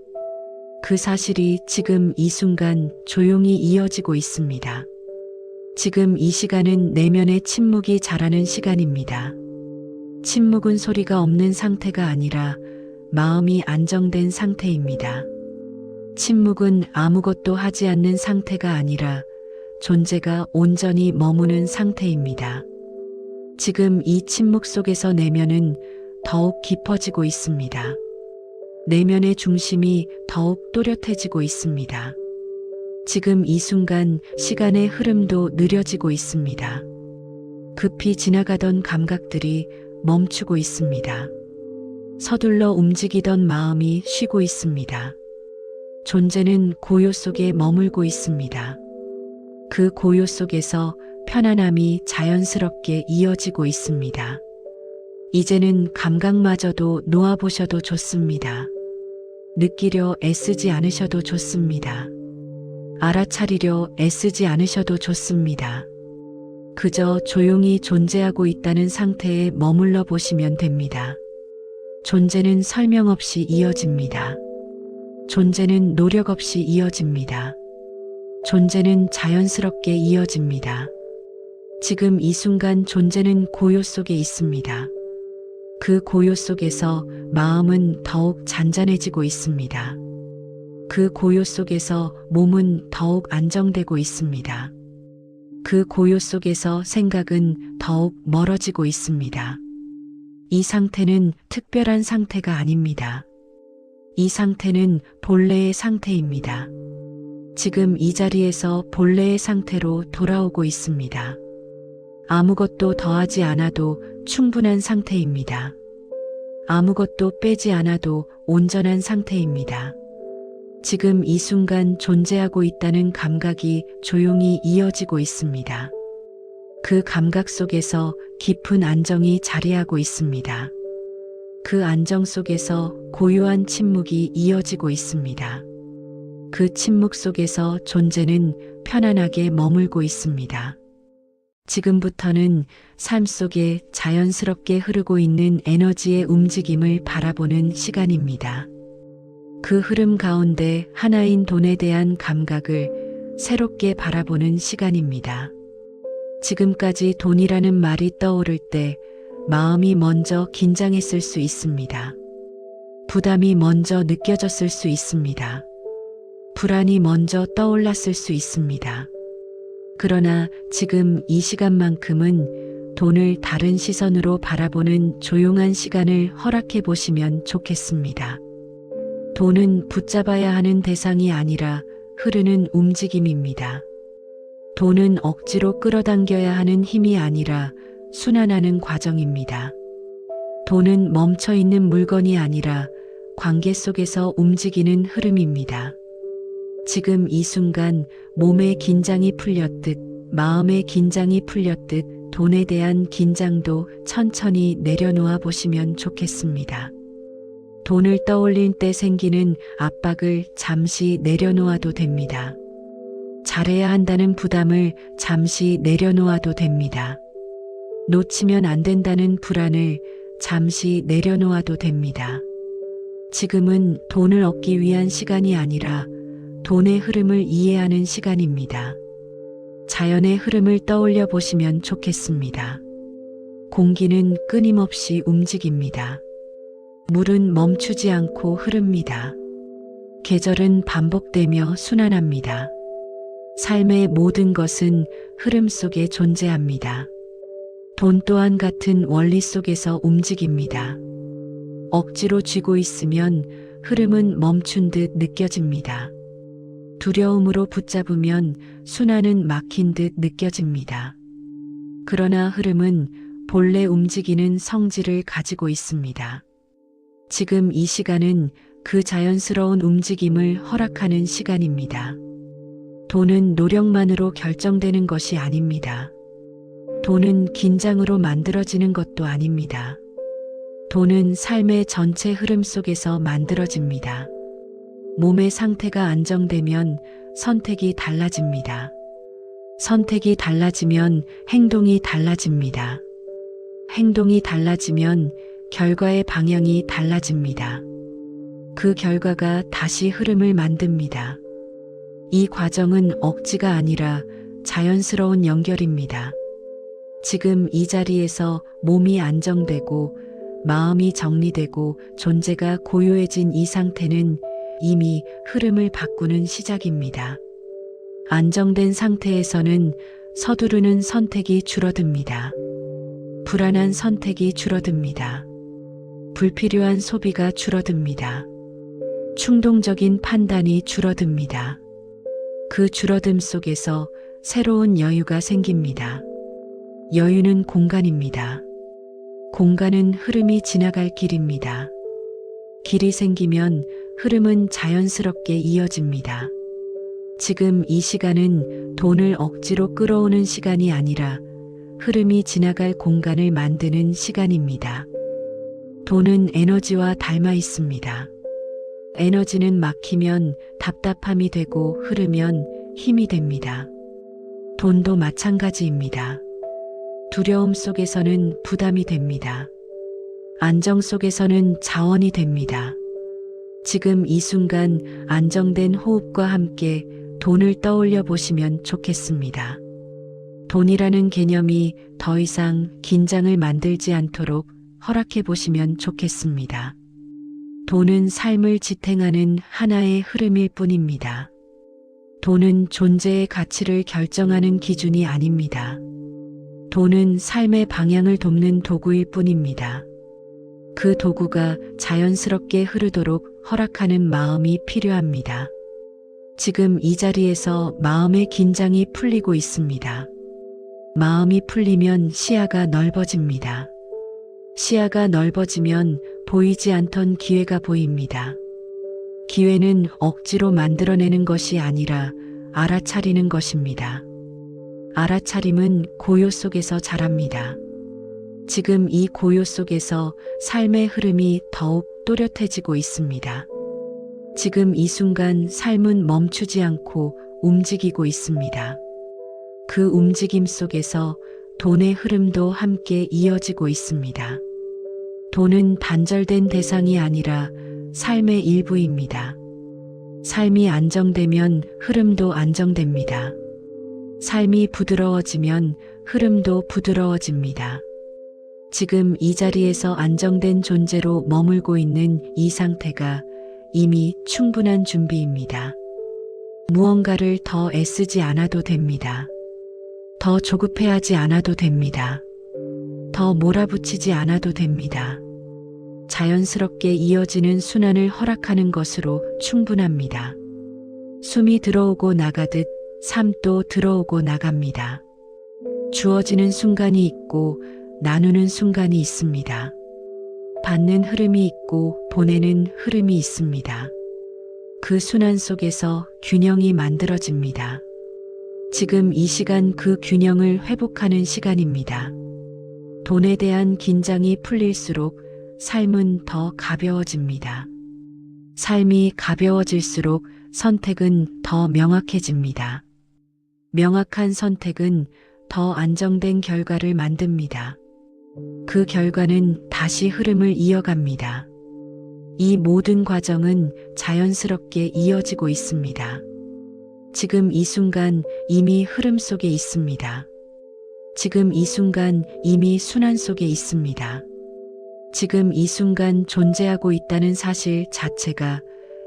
그 사실이 지금 이 순간 조용히 이어지고 있습니다. 지금 이 시간은 내면의 침묵이 자라는 시간입니다. 침묵은 소리가 없는 상태가 아니라 마음이 안정된 상태입니다. 침묵은 아무것도 하지 않는 상태가 아니라 존재가 온전히 머무는 상태입니다. 지금 이 침묵 속에서 내면은 더욱 깊어지고 있습니다. 내면의 중심이 더욱 또렷해지고 있습니다. 지금 이 순간 시간의 흐름도 느려지고 있습니다. 급히 지나가던 감각들이 멈추고 있습니다. 서둘러 움직이던 마음이 쉬고 있습니다. 존재는 고요 속에 머물고 있습니다. 그 고요 속에서 편안함이 자연스럽게 이어지고 있습니다. 이제는 감각마저도 놓아보셔도 좋습니다. 느끼려 애쓰지 않으셔도 좋습니다. 알아차리려 애쓰지 않으셔도 좋습니다. 그저 조용히 존재하고 있다는 상태에 머물러 보시면 됩니다. 존재는 설명 없이 이어집니다. 존재는 노력 없이 이어집니다. 존재는 자연스럽게 이어집니다. 지금 이 순간 존재는 고요 속에 있습니다. 그 고요 속에서 마음은 더욱 잔잔해지고 있습니다. 그 고요 속에서 몸은 더욱 안정되고 있습니다. 그 고요 속에서 생각은 더욱 멀어지고 있습니다. 이 상태는 특별한 상태가 아닙니다. 이 상태는 본래의 상태입니다. 지금 이 자리에서 본래의 상태로 돌아오고 있습니다. 아무것도 더하지 않아도 충분한 상태입니다. 아무것도 빼지 않아도 온전한 상태입니다. 지금 이 순간 존재하고 있다는 감각이 조용히 이어지고 있습니다. 그 감각 속에서 깊은 안정이 자리하고 있습니다. 그 안정 속에서 고요한 침묵이 이어지고 있습니다. 그 침묵 속에서 존재는 편안하게 머물고 있습니다. 지금부터는 삶 속에 자연스럽게 흐르고 있는 에너지의 움직임을 바라보는 시간입니다. 그 흐름 가운데 하나인 돈에 대한 감각을 새롭게 바라보는 시간입니다. 지금까지 돈이라는 말이 떠오를 때 마음이 먼저 긴장했을 수 있습니다. 부담이 먼저 느껴졌을 수 있습니다. 불안이 먼저 떠올랐을 수 있습니다. 그러나 지금 이 시간만큼은 돈을 다른 시선으로 바라보는 조용한 시간을 허락해 보시면 좋겠습니다. 돈은 붙잡아야 하는 대상이 아니라 흐르는 움직임입니다. 돈은 억지로 끌어당겨야 하는 힘이 아니라 순환하는 과정입니다. 돈은 멈춰 있는 물건이 아니라 관계 속에서 움직이는 흐름입니다. 지금 이 순간 몸의 긴장이 풀렸듯 마음의 긴장이 풀렸듯 돈에 대한 긴장도 천천히 내려놓아 보시면 좋겠습니다. 돈을 떠올릴 때 생기는 압박을 잠시 내려놓아도 됩니다. 잘해야 한다는 부담을 잠시 내려놓아도 됩니다. 놓치면 안 된다는 불안을 잠시 내려놓아도 됩니다. 지금은 돈을 얻기 위한 시간이 아니라 돈의 흐름을 이해하는 시간입니다. 자연의 흐름을 떠올려 보시면 좋겠습니다. 공기는 끊임없이 움직입니다. 물은 멈추지 않고 흐릅니다. 계절은 반복되며 순환합니다. 삶의 모든 것은 흐름 속에 존재합니다. 돈 또한 같은 원리 속에서 움직입니다. 억지로 쥐고 있으면 흐름은 멈춘 듯 느껴집니다. 두려움으로 붙잡으면 순환은 막힌 듯 느껴집니다. 그러나 흐름은 본래 움직이는 성질을 가지고 있습니다. 지금 이 시간은 그 자연스러운 움직임을 허락하는 시간입니다. 돈은 노력만으로 결정되는 것이 아닙니다. 돈은 긴장으로 만들어지는 것도 아닙니다. 돈은 삶의 전체 흐름 속에서 만들어집니다. 몸의 상태가 안정되면 선택이 달라집니다. 선택이 달라지면 행동이 달라집니다. 행동이 달라지면 결과의 방향이 달라집니다. 그 결과가 다시 흐름을 만듭니다. 이 과정은 억지가 아니라 자연스러운 연결입니다. 지금 이 자리에서 몸이 안정되고 마음이 정리되고 존재가 고요해진 이 상태는 이미 흐름을 바꾸는 시작입니다. 안정된 상태에서는 서두르는 선택이 줄어듭니다. 불안한 선택이 줄어듭니다. 불필요한 소비가 줄어듭니다. 충동적인 판단이 줄어듭니다. 그 줄어듦 속에서 새로운 여유가 생깁니다. 여유는 공간입니다. 공간은 흐름이 지나갈 길입니다. 길이 생기면 흐름은 자연스럽게 이어집니다. 지금 이 시간은 돈을 억지로 끌어오는 시간이 아니라 흐름이 지나갈 공간을 만드는 시간입니다. 돈은 에너지와 닮아 있습니다. 에너지는 막히면 답답함이 되고 흐르면 힘이 됩니다. 돈도 마찬가지입니다. 두려움 속에서는 부담이 됩니다. 안정 속에서는 자원이 됩니다. 지금 이 순간 안정된 호흡과 함께 돈을 떠올려 보시면 좋겠습니다. 돈이라는 개념이 더 이상 긴장을 만들지 않도록 허락해 보시면 좋겠습니다. 돈은 삶을 지탱하는 하나의 흐름일 뿐입니다. 돈은 존재의 가치를 결정하는 기준이 아닙니다. 돈은 삶의 방향을 돕는 도구일 뿐입니다. 그 도구가 자연스럽게 흐르도록 허락하는 마음이 필요합니다. 지금 이 자리에서 마음의 긴장이 풀리고 있습니다. 마음이 풀리면 시야가 넓어집니다. 시야가 넓어지면 보이지 않던 기회가 보입니다. 기회는 억지로 만들어내는 것이 아니라 알아차리는 것입니다. 알아차림은 고요 속에서 자랍니다. 지금 이 고요 속에서 삶의 흐름이 더욱 또렷해지고 있습니다. 지금 이 순간 삶은 멈추지 않고 움직이고 있습니다. 그 움직임 속에서 돈의 흐름도 함께 이어지고 있습니다. 돈은 단절된 대상이 아니라 삶의 일부입니다. 삶이 안정되면 흐름도 안정됩니다. 삶이 부드러워지면 흐름도 부드러워집니다. 지금 이 자리에서 안정된 존재로 머물고 있는 이 상태가 이미 충분한 준비입니다. 무언가를 더 애쓰지 않아도 됩니다. 더 조급해하지 않아도 됩니다. 더 몰아붙이지 않아도 됩니다. 자연스럽게 이어지는 순환을 허락하는 것으로 충분합니다. 숨이 들어오고 나가듯 삶도 들어오고 나갑니다. 주어지는 순간이 있고 나누는 순간이 있습니다. 받는 흐름이 있고 보내는 흐름이 있습니다. 그 순환 속에서 균형이 만들어집니다. 지금 이 시간 그 균형을 회복하는 시간입니다. 돈에 대한 긴장이 풀릴수록 삶은 더 가벼워집니다. 삶이 가벼워질수록 선택은 더 명확해집니다. 명확한 선택은 더 안정된 결과를 만듭니다. 그 결과는 다시 흐름을 이어갑니다. 이 모든 과정은 자연스럽게 이어지고 있습니다. 지금 이 순간 이미 흐름 속에 있습니다. 지금 이 순간 이미 순환 속에 있습니다. 지금 이 순간 존재하고 있다는 사실 자체가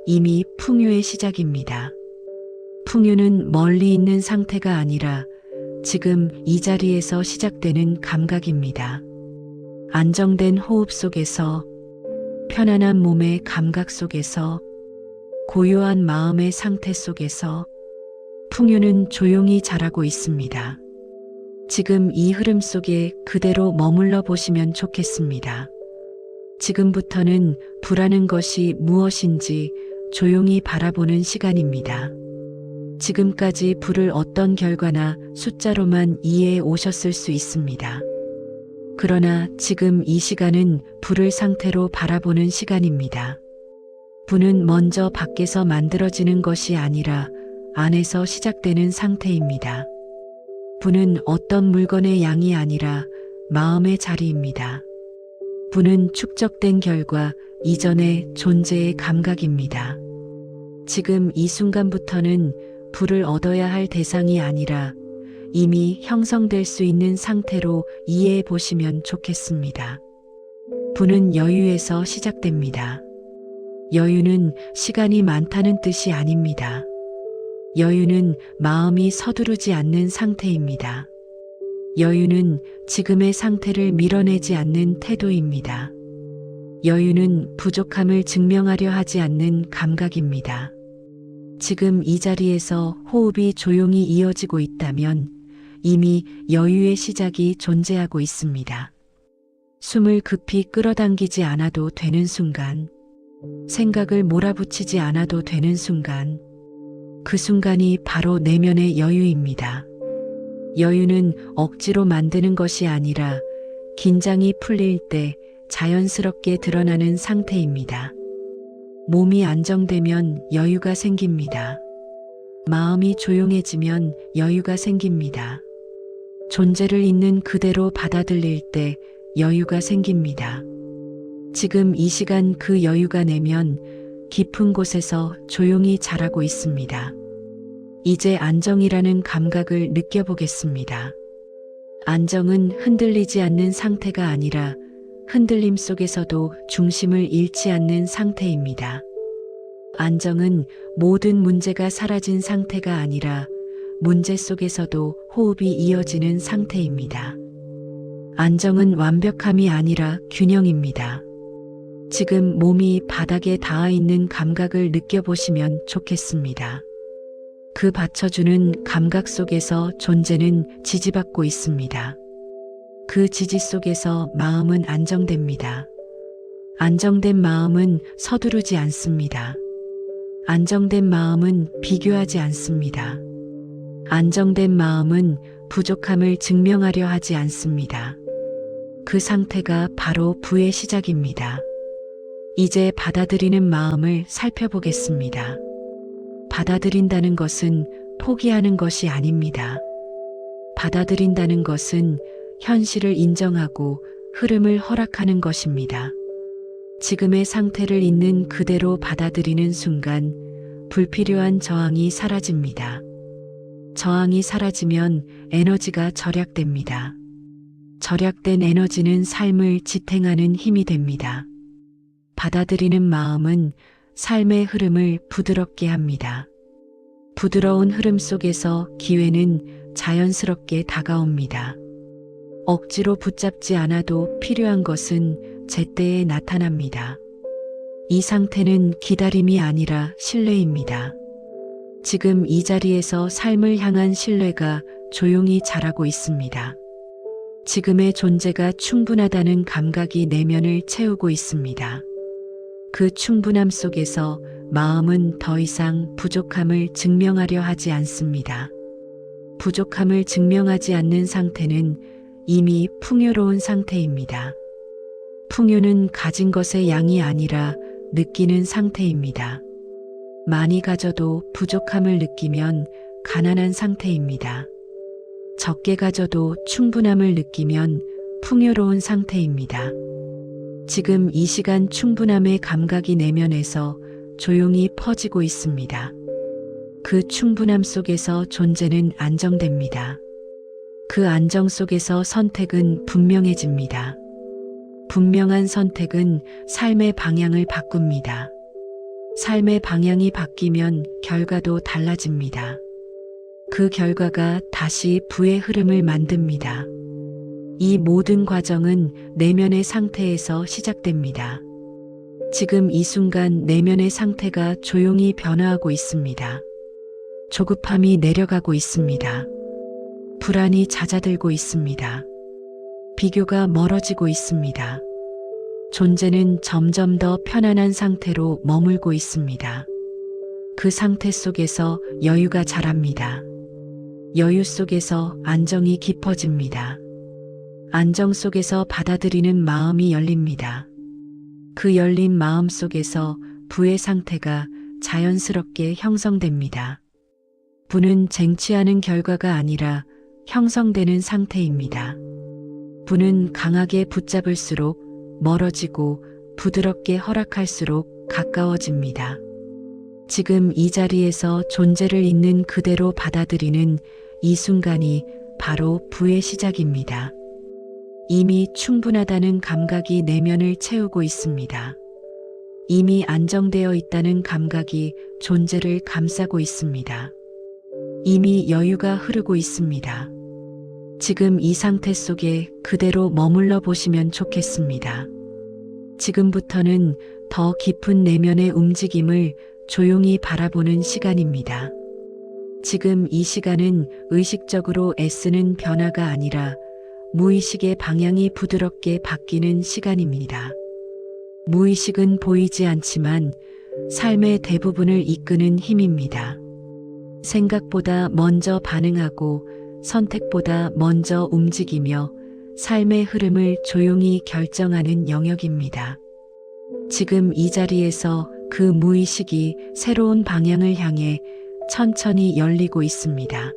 이미 풍요의 시작입니다. 풍요는 멀리 있는 상태가 아니라 지금 이 자리에서 시작되는 감각입니다. 안정된 호흡 속에서, 편안한 몸의 감각 속에서, 고요한 마음의 상태 속에서 풍요는 조용히 자라고 있습니다. 지금 이 흐름 속에 그대로 머물러 보시면 좋겠습니다. 지금부터는 불하는 것이 무엇인지 조용히 바라보는 시간입니다. 지금까지 불을 어떤 결과나 숫자로만 이해해 오셨을 수 있습니다. 그러나 지금 이 시간은 불을 상태로 바라보는 시간입니다. 불은 먼저 밖에서 만들어지는 것이 아니라 안에서 시작되는 상태입니다. 불은 어떤 물건의 양이 아니라 마음의 자리입니다. 불은 축적된 결과 이전의 존재의 감각입니다. 지금 이 순간부터는 불을 얻어야 할 대상이 아니라 이미 형성될 수 있는 상태로 이해해 보시면 좋겠습니다. 불은 여유에서 시작됩니다. 여유는 시간이 많다는 뜻이 아닙니다. 여유는 마음이 서두르지 않는 상태입니다. 여유는 지금의 상태를 밀어내지 않는 태도입니다. 여유는 부족함을 증명하려 하지 않는 감각입니다. 지금 이 자리에서 호흡이 조용히 이어지고 있다면 이미 여유의 시작이 존재하고 있습니다. 숨을 급히 끌어당기지 않아도 되는 순간, 생각을 몰아붙이지 않아도 되는 순간, 그 순간이 바로 내면의 여유입니다. 여유는 억지로 만드는 것이 아니라 긴장이 풀릴 때 자연스럽게 드러나는 상태입니다. 몸이 안정되면 여유가 생깁니다. 마음이 조용해지면 여유가 생깁니다. 존재를 있는 그대로 받아들일 때 여유가 생깁니다. 지금 이 시간 그 여유가 내면 깊은 곳에서 조용히 자라고 있습니다. 이제 안정이라는 감각을 느껴보겠습니다. 안정은 흔들리지 않는 상태가 아니라 흔들림 속에서도 중심을 잃지 않는 상태입니다. 안정은 모든 문제가 사라진 상태가 아니라 문제 속에서도 호흡이 이어지는 상태입니다. 안정은 완벽함이 아니라 균형입니다. 지금 몸이 바닥에 닿아 있는 감각을 느껴보시면 좋겠습니다. 그 받쳐주는 감각 속에서 존재는 지지받고 있습니다. 그 지지 속에서 마음은 안정됩니다. 안정된 마음은 서두르지 않습니다. 안정된 마음은 비교하지 않습니다. 안정된 마음은 부족함을 증명하려 하지 않습니다. 그 상태가 바로 부의 시작입니다. 이제 받아들이는 마음을 살펴보겠습니다. 받아들인다는 것은 포기하는 것이 아닙니다. 받아들인다는 것은 현실을 인정하고 흐름을 허락하는 것입니다. 지금의 상태를 있는 그대로 받아들이는 순간 불필요한 저항이 사라집니다. 저항이 사라지면 에너지가 절약됩니다. 절약된 에너지는 삶을 지탱하는 힘이 됩니다. 받아들이는 마음은 삶의 흐름을 부드럽게 합니다. 부드러운 흐름 속에서 기회는 자연스럽게 다가옵니다. 억지로 붙잡지 않아도 필요한 것은 제때에 나타납니다. 이 상태는 기다림이 아니라 신뢰입니다. 지금 이 자리에서 삶을 향한 신뢰가 조용히 자라고 있습니다. 지금의 존재가 충분하다는 감각이 내면을 채우고 있습니다. 그 충분함 속에서 마음은 더 이상 부족함을 증명하려 하지 않습니다. 부족함을 증명하지 않는 상태는 이미 풍요로운 상태입니다. 풍요는 가진 것의 양이 아니라 느끼는 상태입니다. 많이 가져도 부족함을 느끼면 가난한 상태입니다. 적게 가져도 충분함을 느끼면 풍요로운 상태입니다. 지금 이 시간 충분함의 감각이 내면에서 조용히 퍼지고 있습니다. 그 충분함 속에서 존재는 안정됩니다. 그 안정 속에서 선택은 분명해집니다. 분명한 선택은 삶의 방향을 바꿉니다. 삶의 방향이 바뀌면 결과도 달라집니다. 그 결과가 다시 부의 흐름을 만듭니다. 이 모든 과정은 내면의 상태에서 시작됩니다. 지금 이 순간 내면의 상태가 조용히 변화하고 있습니다. 조급함이 내려가고 있습니다. 불안이 잦아들고 있습니다. 비교가 멀어지고 있습니다. 존재는 점점 더 편안한 상태로 머물고 있습니다. 그 상태 속에서 여유가 자랍니다. 여유 속에서 안정이 깊어집니다. 안정 속에서 받아들이는 마음이 열립니다. 그 열린 마음 속에서 부의 상태가 자연스럽게 형성됩니다. 부는 쟁취하는 결과가 아니라 형성되는 상태입니다. 부는 강하게 붙잡을수록 멀어지고 부드럽게 허락할수록 가까워집니다. 지금 이 자리에서 존재를 있는 그대로 받아들이는 이 순간이 바로 부의 시작입니다. 이미 충분하다는 감각이 내면을 채우고 있습니다. 이미 안정되어 있다는 감각이 존재를 감싸고 있습니다. 이미 여유가 흐르고 있습니다. 지금 이 상태 속에 그대로 머물러 보시면 좋겠습니다. 지금부터는 더 깊은 내면의 움직임을 조용히 바라보는 시간입니다. 지금 이 시간은 의식적으로 애쓰는 변화가 아니라 무의식의 방향이 부드럽게 바뀌는 시간입니다. 무의식은 보이지 않지만 삶의 대부분을 이끄는 힘입니다. 생각보다 먼저 반응하고 선택보다 먼저 움직이며 삶의 흐름을 조용히 결정하는 영역입니다. 지금 이 자리에서 그 무의식이 새로운 방향을 향해 천천히 열리고 있습니다.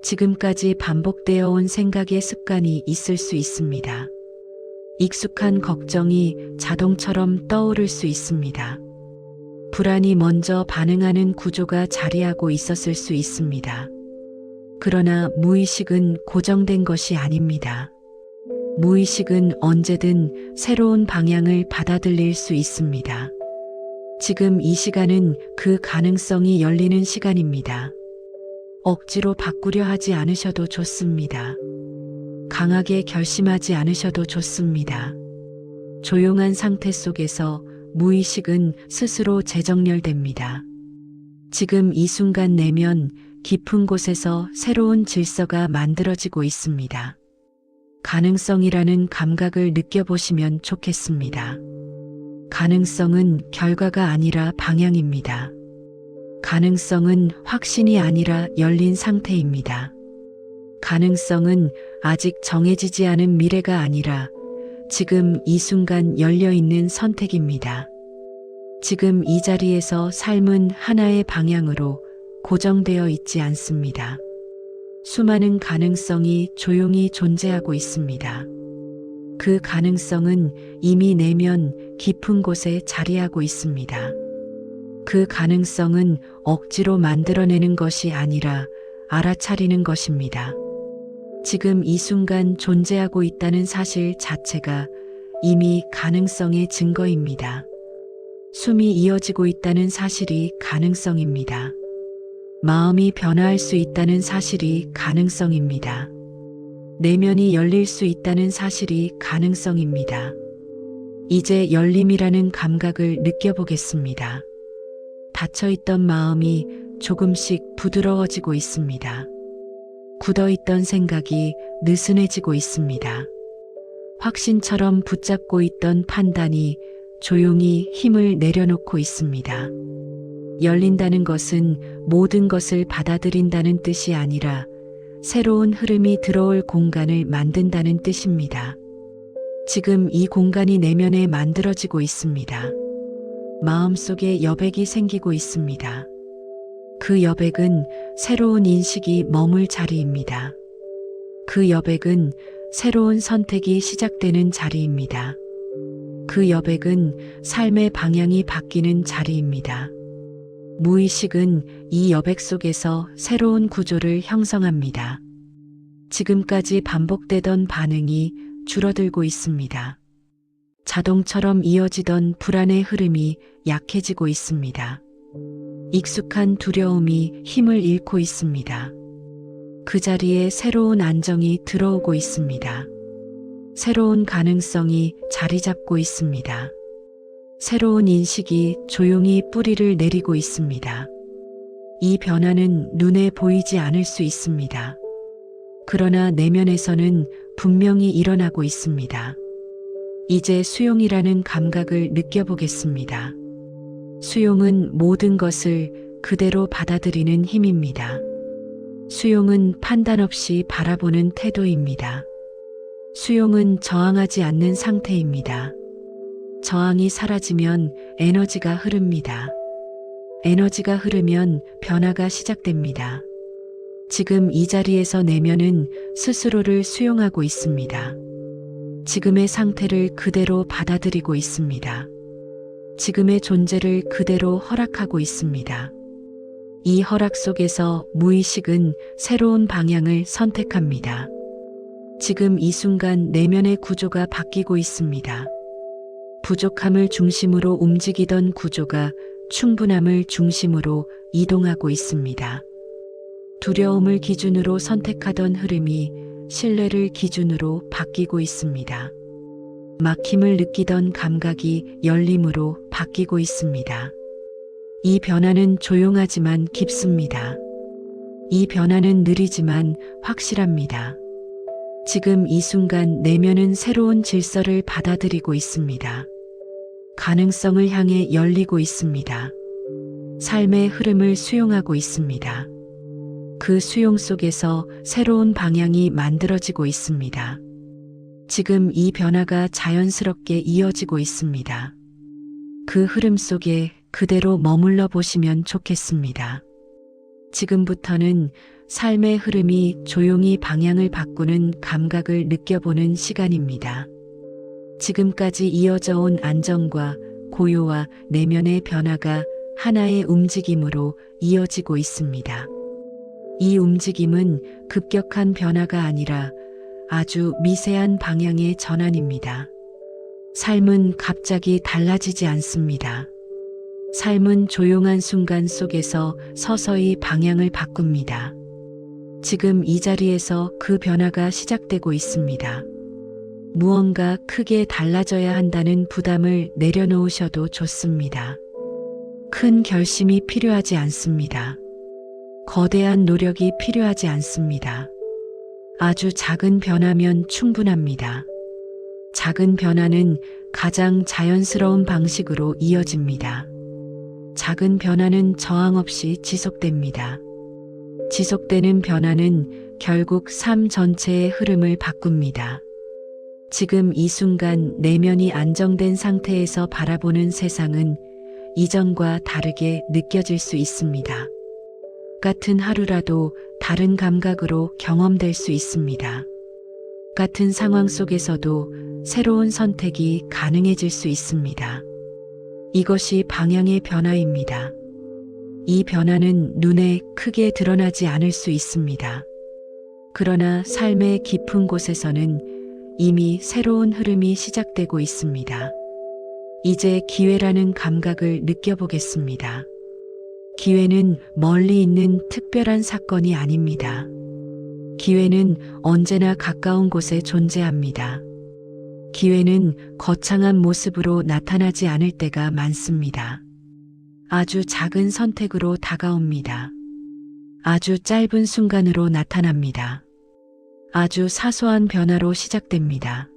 지금까지 반복되어 온 생각의 습관이 있을 수 있습니다. 익숙한 걱정이 자동처럼 떠오를 수 있습니다. 불안이 먼저 반응하는 구조가 자리하고 있었을 수 있습니다. 그러나 무의식은 고정된 것이 아닙니다. 무의식은 언제든 새로운 방향을 받아들일 수 있습니다. 지금 이 시간은 그 가능성이 열리는 시간입니다. 억지로 바꾸려 하지 않으셔도 좋습니다. 강하게 결심하지 않으셔도 좋습니다. 조용한 상태 속에서 무의식은 스스로 재정렬됩니다. 지금 이 순간 내면 깊은 곳에서 새로운 질서가 만들어지고 있습니다. 가능성이라는 감각을 느껴보시면 좋겠습니다. 가능성은 결과가 아니라 방향입니다. 가능성은 확신이 아니라 열린 상태입니다. 가능성은 아직 정해지지 않은 미래가 아니라 지금 이 순간 열려있는 선택입니다. 지금 이 자리에서 삶은 하나의 방향으로 고정되어 있지 않습니다. 수많은 가능성이 조용히 존재하고 있습니다. 그 가능성은 이미 내면 깊은 곳에 자리하고 있습니다. 그 가능성은 억지로 만들어내는 것이 아니라 알아차리는 것입니다. 지금 이 순간 존재하고 있다는 사실 자체가 이미 가능성의 증거입니다. 숨이 이어지고 있다는 사실이 가능성입니다. 마음이 변화할 수 있다는 사실이 가능성입니다. 내면이 열릴 수 있다는 사실이 가능성입니다. 이제 열림이라는 감각을 느껴보겠습니다. 닫혀있던 마음이 조금씩 부드러워지고 있습니다. 굳어있던 생각이 느슨해지고 있습니다. 확신처럼 붙잡고 있던 판단이 조용히 힘을 내려놓고 있습니다. 열린다는 것은 모든 것을 받아들인다는 뜻이 아니라 새로운 흐름이 들어올 공간을 만든다는 뜻입니다. 지금 이 공간이 내면에 만들어지고 있습니다. 마음속에 여백이 생기고 있습니다. 그 여백은 새로운 인식이 머물 자리입니다. 그 여백은 새로운 선택이 시작되는 자리입니다. 그 여백은 삶의 방향이 바뀌는 자리입니다. 무의식은 이 여백 속에서 새로운 구조를 형성합니다. 지금까지 반복되던 반응이 줄어들고 있습니다. 자동처럼 이어지던 불안의 흐름이 약해지고 있습니다. 익숙한 두려움이 힘을 잃고 있습니다. 그 자리에 새로운 안정이 들어오고 있습니다. 새로운 가능성이 자리 잡고 있습니다. 새로운 인식이 조용히 뿌리를 내리고 있습니다. 이 변화는 눈에 보이지 않을 수 있습니다. 그러나 내면에서는 분명히 일어나고 있습니다. 이제 수용이라는 감각을 느껴보겠습니다. 수용은 모든 것을 그대로 받아들이는 힘입니다. 수용은 판단 없이 바라보는 태도입니다. 수용은 저항하지 않는 상태입니다. 저항이 사라지면 에너지가 흐릅니다. 에너지가 흐르면 변화가 시작됩니다. 지금 이 자리에서 내면은 스스로를 수용하고 있습니다. 지금의 상태를 그대로 받아들이고 있습니다. 지금의 존재를 그대로 허락하고 있습니다. 이 허락 속에서 무의식은 새로운 방향을 선택합니다. 지금 이 순간 내면의 구조가 바뀌고 있습니다. 부족함을 중심으로 움직이던 구조가 충분함을 중심으로 이동하고 있습니다. 두려움을 기준으로 선택하던 흐름이 신뢰를 기준으로 바뀌고 있습니다. 막힘을 느끼던 감각이 열림으로 바뀌고 있습니다. 이 변화는 조용하지만 깊습니다. 이 변화는 느리지만 확실합니다. 지금 이 순간 내면은 새로운 질서를 받아들이고 있습니다. 가능성을 향해 열리고 있습니다. 삶의 흐름을 수용하고 있습니다. 그 수용 속에서 새로운 방향이 만들어지고 있습니다. 지금 이 변화가 자연스럽게 이어지고 있습니다. 그 흐름 속에 그대로 머물러 보시면 좋겠습니다. 지금부터는 삶의 흐름이 조용히 방향을 바꾸는 감각을 느껴보는 시간입니다. 지금까지 이어져 온 안정과 고요와 내면의 변화가 하나의 움직임으로 이어지고 있습니다. 이 움직임은 급격한 변화가 아니라 아주 미세한 방향의 전환입니다. 삶은 갑자기 달라지지 않습니다. 삶은 조용한 순간 속에서 서서히 방향을 바꿉니다. 지금 이 자리에서 그 변화가 시작되고 있습니다. 무언가 크게 달라져야 한다는 부담을 내려놓으셔도 좋습니다. 큰 결심이 필요하지 않습니다. 거대한 노력이 필요하지 않습니다. 아주 작은 변화면 충분합니다. 작은 변화는 가장 자연스러운 방식으로 이어집니다. 작은 변화는 저항 없이 지속됩니다. 지속되는 변화는 결국 삶 전체의 흐름을 바꿉니다. 지금 이 순간 내면이 안정된 상태에서 바라보는 세상은 이전과 다르게 느껴질 수 있습니다. 같은 하루라도 다른 감각으로 경험될 수 있습니다. 같은 상황 속에서도 새로운 선택이 가능해질 수 있습니다. 이것이 방향의 변화입니다. 이 변화는 눈에 크게 드러나지 않을 수 있습니다. 그러나 삶의 깊은 곳에서는 이미 새로운 흐름이 시작되고 있습니다. 이제 기회라는 감각을 느껴보겠습니다. 기회는 멀리 있는 특별한 사건이 아닙니다. 기회는 언제나 가까운 곳에 존재합니다. 기회는 거창한 모습으로 나타나지 않을 때가 많습니다. 아주 작은 선택으로 다가옵니다. 아주 짧은 순간으로 나타납니다. 아주 사소한 변화로 시작됩니다.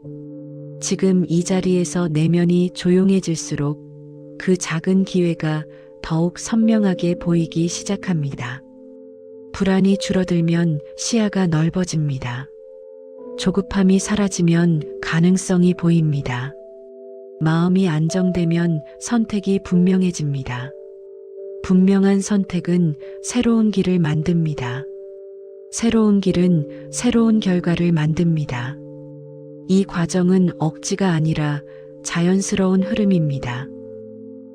지금 이 자리에서 내면이 조용해질수록 그 작은 기회가 더욱 선명하게 보이기 시작합니다. 불안이 줄어들면 시야가 넓어집니다. 조급함이 사라지면 가능성이 보입니다. 마음이 안정되면 선택이 분명해집니다. 분명한 선택은 새로운 길을 만듭니다. 새로운 길은 새로운 결과를 만듭니다. 이 과정은 억지가 아니라 자연스러운 흐름입니다.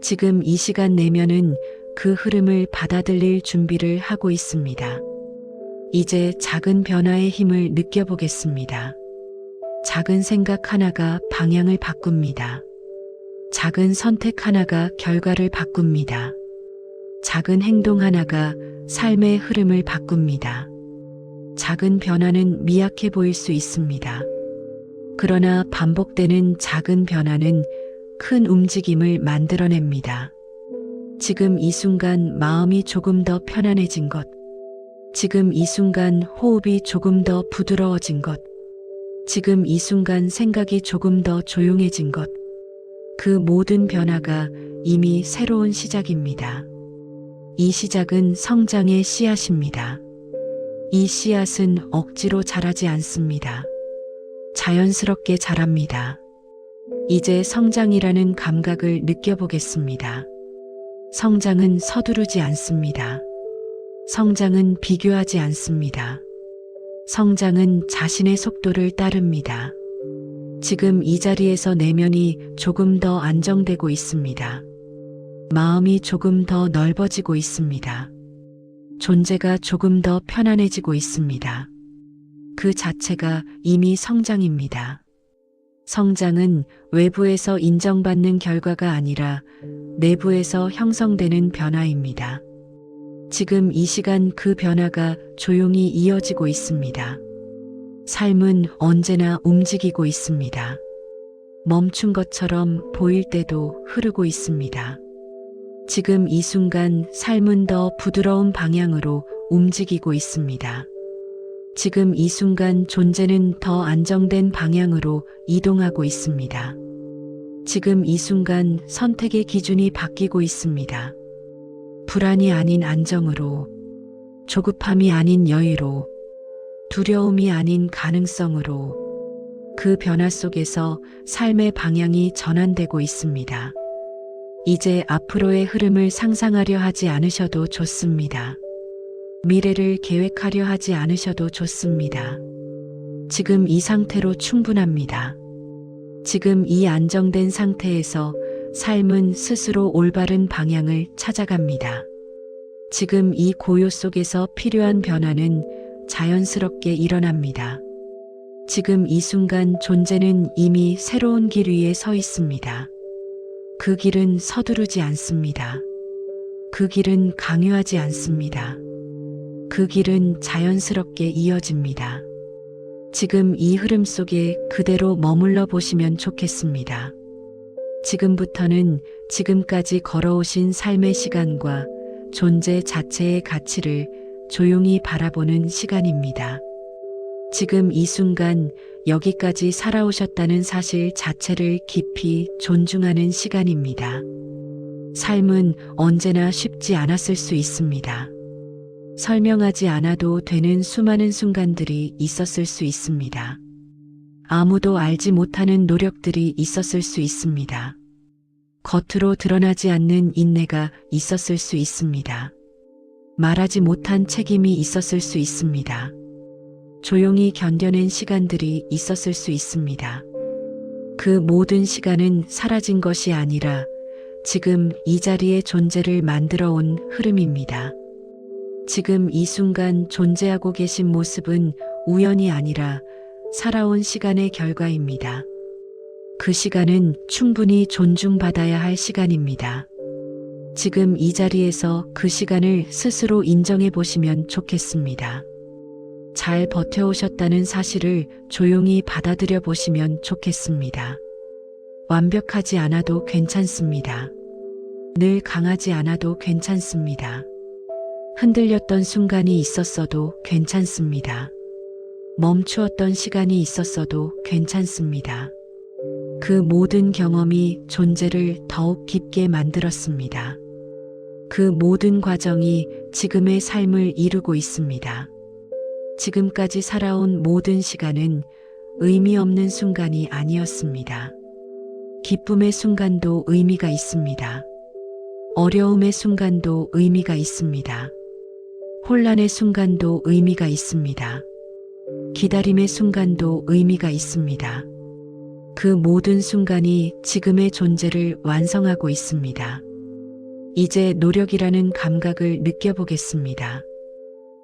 지금 이 시간 내면은 그 흐름을 받아들일 준비를 하고 있습니다. 이제 작은 변화의 힘을 느껴보겠습니다. 작은 생각 하나가 방향을 바꿉니다. 작은 선택 하나가 결과를 바꿉니다. 작은 행동 하나가 삶의 흐름을 바꿉니다. 작은 변화는 미약해 보일 수 있습니다. 그러나 반복되는 작은 변화는 큰 움직임을 만들어냅니다. 지금 이 순간 마음이 조금 더 편안해진 것, 지금 이 순간 호흡이 조금 더 부드러워진 것, 지금 이 순간 생각이 조금 더 조용해진 것, 그 모든 변화가 이미 새로운 시작입니다. 이 시작은 성장의 씨앗입니다. 이 씨앗은 억지로 자라지 않습니다. 자연스럽게 자랍니다. 이제 성장이라는 감각을 느껴보겠습니다. 성장은 서두르지 않습니다. 성장은 비교하지 않습니다. 성장은 자신의 속도를 따릅니다. 지금 이 자리에서 내면이 조금 더 안정되고 있습니다. 마음이 조금 더 넓어지고 있습니다. 존재가 조금 더 편안해지고 있습니다. 그 자체가 이미 성장입니다. 성장은 외부에서 인정받는 결과가 아니라 내부에서 형성되는 변화입니다. 지금 이 시간 그 변화가 조용히 이어지고 있습니다. 삶은 언제나 움직이고 있습니다. 멈춘 것처럼 보일 때도 흐르고 있습니다. 지금 이 순간 삶은 더 부드러운 방향으로 움직이고 있습니다. 지금 이 순간 존재는 더 안정된 방향으로 이동하고 있습니다. 지금 이 순간 선택의 기준이 바뀌고 있습니다. 불안이 아닌 안정으로, 조급함이 아닌 여유로, 두려움이 아닌 가능성으로 그 변화 속에서 삶의 방향이 전환되고 있습니다. 이제 앞으로의 흐름을 상상하려 하지 않으셔도 좋습니다. 미래를 계획하려 하지 않으셔도 좋습니다. 지금 이 상태로 충분합니다. 지금 이 안정된 상태에서 삶은 스스로 올바른 방향을 찾아갑니다. 지금 이 고요 속에서 필요한 변화는 자연스럽게 일어납니다. 지금 이 순간 존재는 이미 새로운 길 위에 서 있습니다. 그 길은 서두르지 않습니다. 그 길은 강요하지 않습니다. 그 길은 자연스럽게 이어집니다. 지금 이 흐름 속에 그대로 머물러 보시면 좋겠습니다. 지금부터는 지금까지 걸어오신 삶의 시간과 존재 자체의 가치를 조용히 바라보는 시간입니다. 지금 이 순간 여기까지 살아오셨다는 사실 자체를 깊이 존중하는 시간입니다. 삶은 언제나 쉽지 않았을 수 있습니다. 설명하지 않아도 되는 수많은 순간들이 있었을 수 있습니다. 아무도 알지 못하는 노력들이 있었을 수 있습니다. 겉으로 드러나지 않는 인내가 있었을 수 있습니다. 말하지 못한 책임이 있었을 수 있습니다. 조용히 견뎌낸 시간들이 있었을 수 있습니다. 그 모든 시간은 사라진 것이 아니라 지금 이 자리의 존재를 만들어 온 흐름입니다. 지금 이 순간 존재하고 계신 모습은 우연이 아니라 살아온 시간의 결과입니다. 그 시간은 충분히 존중받아야 할 시간입니다. 지금 이 자리에서 그 시간을 스스로 인정해 보시면 좋겠습니다. 잘 버텨오셨다는 사실을 조용히 받아들여 보시면 좋겠습니다. 완벽하지 않아도 괜찮습니다. 늘 강하지 않아도 괜찮습니다. 흔들렸던 순간이 있었어도 괜찮습니다. 멈추었던 시간이 있었어도 괜찮습니다. 그 모든 경험이 존재를 더욱 깊게 만들었습니다. 그 모든 과정이 지금의 삶을 이루고 있습니다. 지금까지 살아온 모든 시간은 의미 없는 순간이 아니었습니다. 기쁨의 순간도 의미가 있습니다. 어려움의 순간도 의미가 있습니다. 혼란의 순간도 의미가 있습니다. 기다림의 순간도 의미가 있습니다. 그 모든 순간이 지금의 존재를 완성하고 있습니다. 이제 노력이라는 감각을 느껴보겠습니다.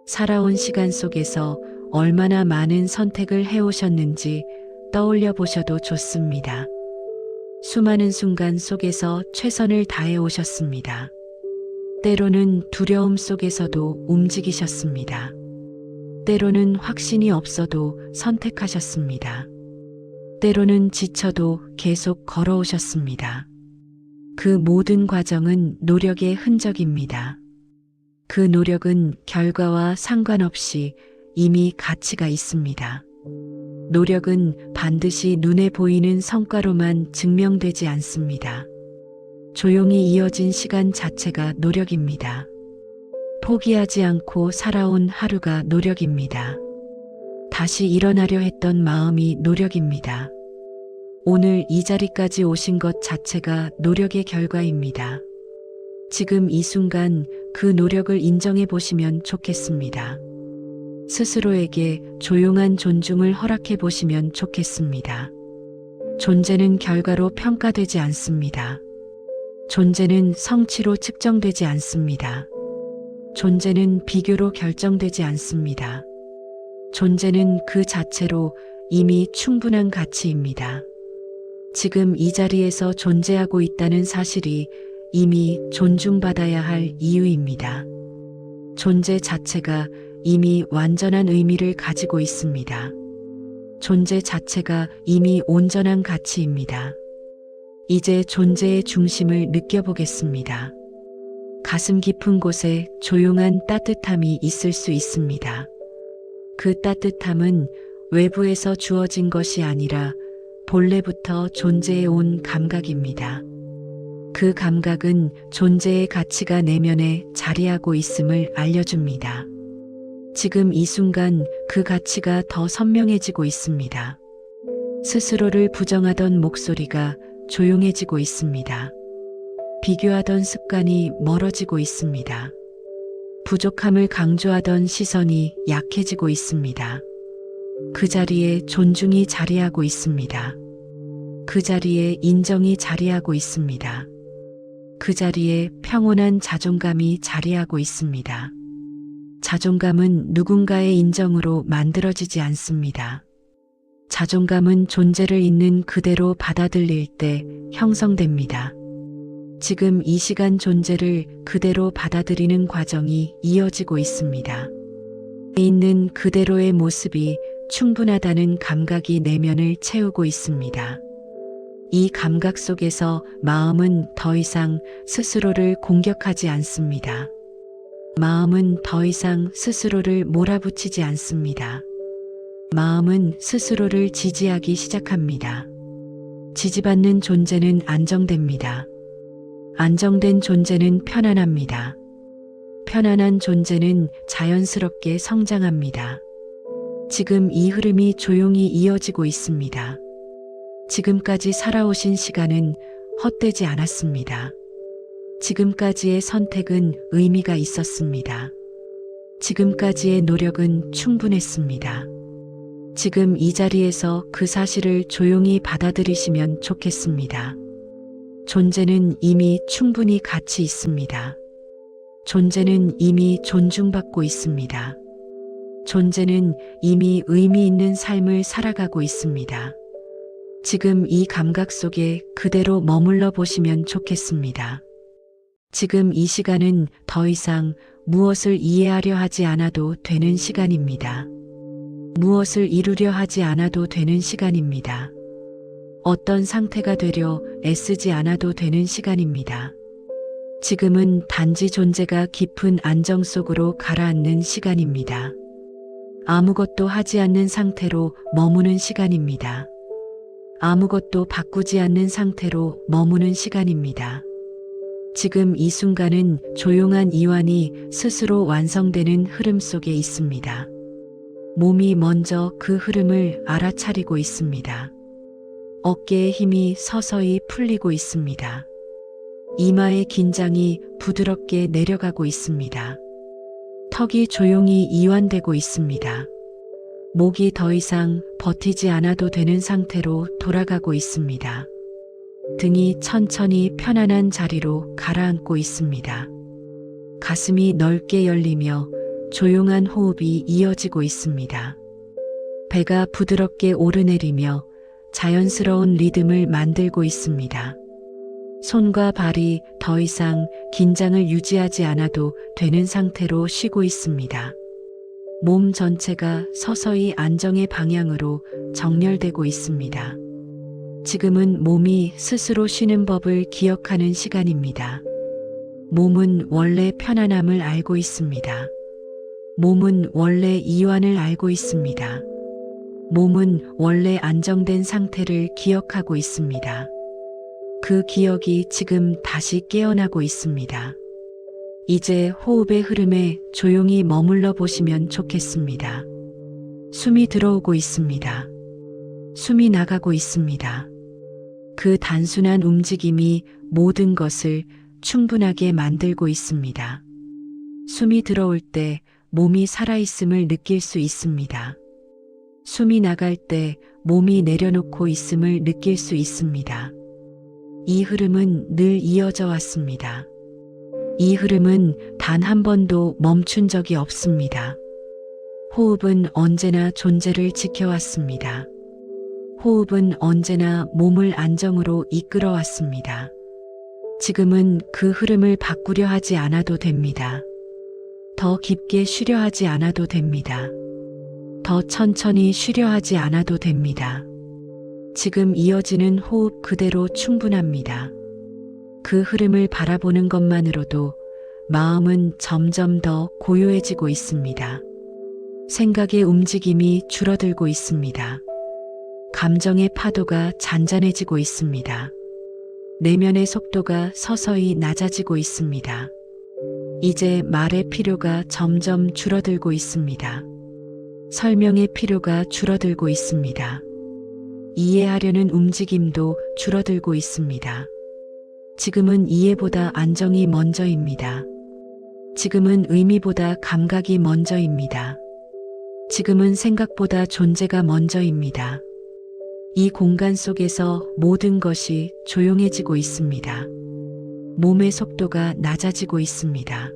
살아온 시간 속에서 얼마나 많은 선택을 해오셨는지 떠올려 보셔도 좋습니다. 수많은 순간 속에서 최선을 다해 오셨습니다. 때로는 두려움 속에서도 움직이셨습니다. 때로는 확신이 없어도 선택하셨습니다. 때로는 지쳐도 계속 걸어오셨습니다. 그 모든 과정은 노력의 흔적입니다. 그 노력은 결과와 상관없이 이미 가치가 있습니다. 노력은 반드시 눈에 보이는 성과로만 증명되지 않습니다. 조용히 이어진 시간 자체가 노력입니다. 포기하지 않고 살아온 하루가 노력입니다. 다시 일어나려 했던 마음이 노력입니다. 오늘 이 자리까지 오신 것 자체가 노력의 결과입니다. 지금 이 순간 그 노력을 인정해 보시면 좋겠습니다. 스스로에게 조용한 존중을 허락해 보시면 좋겠습니다. 존재는 결과로 평가되지 않습니다. 존재는 성취로 측정되지 않습니다. 존재는 비교로 결정되지 않습니다. 존재는 그 자체로 이미 충분한 가치입니다. 지금 이 자리에서 존재하고 있다는 사실이 이미 존중받아야 할 이유입니다. 존재 자체가 이미 완전한 의미를 가지고 있습니다. 존재 자체가 이미 온전한 가치입니다. 이제 존재의 중심을 느껴보겠습니다. 가슴 깊은 곳에 조용한 따뜻함이 있을 수 있습니다. 그 따뜻함은 외부에서 주어진 것이 아니라 본래부터 존재해 온 감각입니다. 그 감각은 존재의 가치가 내면에 자리하고 있음을 알려줍니다. 지금 이 순간 그 가치가 더 선명해지고 있습니다. 스스로를 부정하던 목소리가 조용해지고 있습니다. 비교하던 습관이 멀어지고 있습니다. 부족함을 강조하던 시선이 약해지고 있습니다. 그 자리에 존중이 자리하고 있습니다. 그 자리에 인정이 자리하고 있습니다. 그 자리에 평온한 자존감이 자리하고 있습니다. 자존감은 누군가의 인정으로 만들어지지 않습니다. 자존감은 존재를 있는 그대로 받아들일 때 형성됩니다. 지금 이 시간 존재를 그대로 받아들이는 과정이 이어지고 있습니다. 있는 그대로의 모습이 충분하다는 감각이 내면을 채우고 있습니다. 이 감각 속에서 마음은 더 이상 스스로를 공격하지 않습니다. 마음은 더 이상 스스로를 몰아붙이지 않습니다. 마음은 스스로를 지지하기 시작합니다. 지지받는 존재는 안정됩니다. 안정된 존재는 편안합니다. 편안한 존재는 자연스럽게 성장합니다. 지금 이 흐름이 조용히 이어지고 있습니다. 지금까지 살아오신 시간은 헛되지 않았습니다. 지금까지의 선택은 의미가 있었습니다. 지금까지의 노력은 충분했습니다. 지금 이 자리에서 그 사실을 조용히 받아들이시면 좋겠습니다. 존재는 이미 충분히 가치 있습니다. 존재는 이미 존중받고 있습니다. 존재는 이미 의미 있는 삶을 살아가고 있습니다. 지금 이 감각 속에 그대로 머물러 보시면 좋겠습니다. 지금 이 시간은 더 이상 무엇을 이해하려 하지 않아도 되는 시간입니다. 무엇을 이루려 하지 않아도 되는 시간입니다. 어떤 상태가 되려 애쓰지 않아도 되는 시간입니다. 지금은 단지 존재가 깊은 안정 속으로 가라앉는 시간입니다. 아무것도 하지 않는 상태로 머무는 시간입니다. 아무것도 바꾸지 않는 상태로 머무는 시간입니다. 지금 이 순간은 조용한 이완이 스스로 완성되는 흐름 속에 있습니다. 몸이 먼저 그 흐름을 알아차리고 있습니다. 어깨의 힘이 서서히 풀리고 있습니다. 이마의 긴장이 부드럽게 내려가고 있습니다. 턱이 조용히 이완되고 있습니다. 목이 더 이상 버티지 않아도 되는 상태로 돌아가고 있습니다. 등이 천천히 편안한 자리로 가라앉고 있습니다. 가슴이 넓게 열리며 조용한 호흡이 이어지고 있습니다. 배가 부드럽게 오르내리며 자연스러운 리듬을 만들고 있습니다. 손과 발이 더 이상 긴장을 유지하지 않아도 되는 상태로 쉬고 있습니다. 몸 전체가 서서히 안정의 방향으로 정렬되고 있습니다. 지금은 몸이 스스로 쉬는 법을 기억하는 시간입니다. 몸은 원래 편안함을 알고 있습니다. 몸은 원래 이완을 알고 있습니다. 몸은 원래 안정된 상태를 기억하고 있습니다. 그 기억이 지금 다시 깨어나고 있습니다. 이제 호흡의 흐름에 조용히 머물러 보시면 좋겠습니다. 숨이 들어오고 있습니다. 숨이 나가고 있습니다. 그 단순한 움직임이 모든 것을 충분하게 만들고 있습니다. 숨이 들어올 때 몸이 살아있음을 느낄 수 있습니다. 숨이 나갈 때 몸이 내려놓고 있음을 느낄 수 있습니다. 이 흐름은 늘 이어져 왔습니다. 이 흐름은 단 한 번도 멈춘 적이 없습니다. 호흡은 언제나 존재를 지켜왔습니다. 호흡은 언제나 몸을 안정으로 이끌어왔습니다. 지금은 그 흐름을 바꾸려 하지 않아도 됩니다. 더 깊게 쉬려 하지 않아도 됩니다. 더 천천히 쉬려 하지 않아도 됩니다. 지금 이어지는 호흡 그대로 충분합니다. 그 흐름을 바라보는 것만으로도 마음은 점점 더 고요해지고 있습니다. 생각의 움직임이 줄어들고 있습니다. 감정의 파도가 잔잔해지고 있습니다. 내면의 속도가 서서히 낮아지고 있습니다. 이제 말의 필요가 점점 줄어들고 있습니다. 설명의 필요가 줄어들고 있습니다. 이해하려는 움직임도 줄어들고 있습니다. 지금은 이해보다 안정이 먼저입니다. 지금은 의미보다 감각이 먼저입니다. 지금은 생각보다 존재가 먼저입니다. 이 공간 속에서 모든 것이 조용해지고 있습니다. 몸의 속도가 낮아지고 있습니다.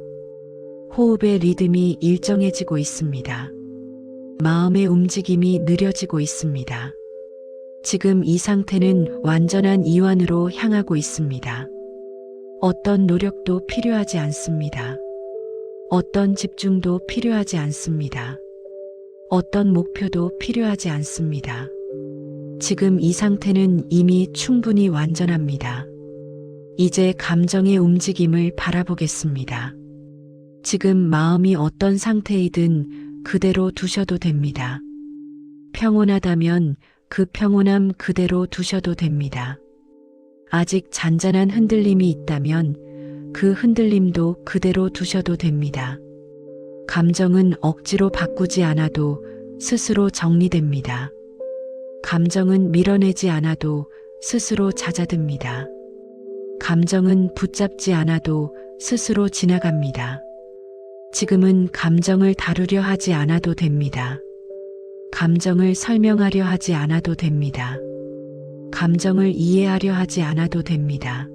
호흡의 리듬이 일정해지고 있습니다. 마음의 움직임이 느려지고 있습니다. 지금 이 상태는 완전한 이완으로 향하고 있습니다. 어떤 노력도 필요하지 않습니다. 어떤 집중도 필요하지 않습니다. 어떤 목표도 필요하지 않습니다. 지금 이 상태는 이미 충분히 완전합니다. 이제 감정의 움직임을 바라보겠습니다. 지금 마음이 어떤 상태이든 그대로 두셔도 됩니다. 평온하다면 그 평온함 그대로 두셔도 됩니다. 아직 잔잔한 흔들림이 있다면 그 흔들림도 그대로 두셔도 됩니다. 감정은 억지로 바꾸지 않아도 스스로 정리됩니다. 감정은 밀어내지 않아도 스스로 잦아듭니다. 감정은 붙잡지 않아도 스스로 지나갑니다. 지금은 감정을 다루려 하지 않아도 됩니다. 감정을 설명하려 하지 않아도 됩니다. 감정을 이해하려 하지 않아도 됩니다.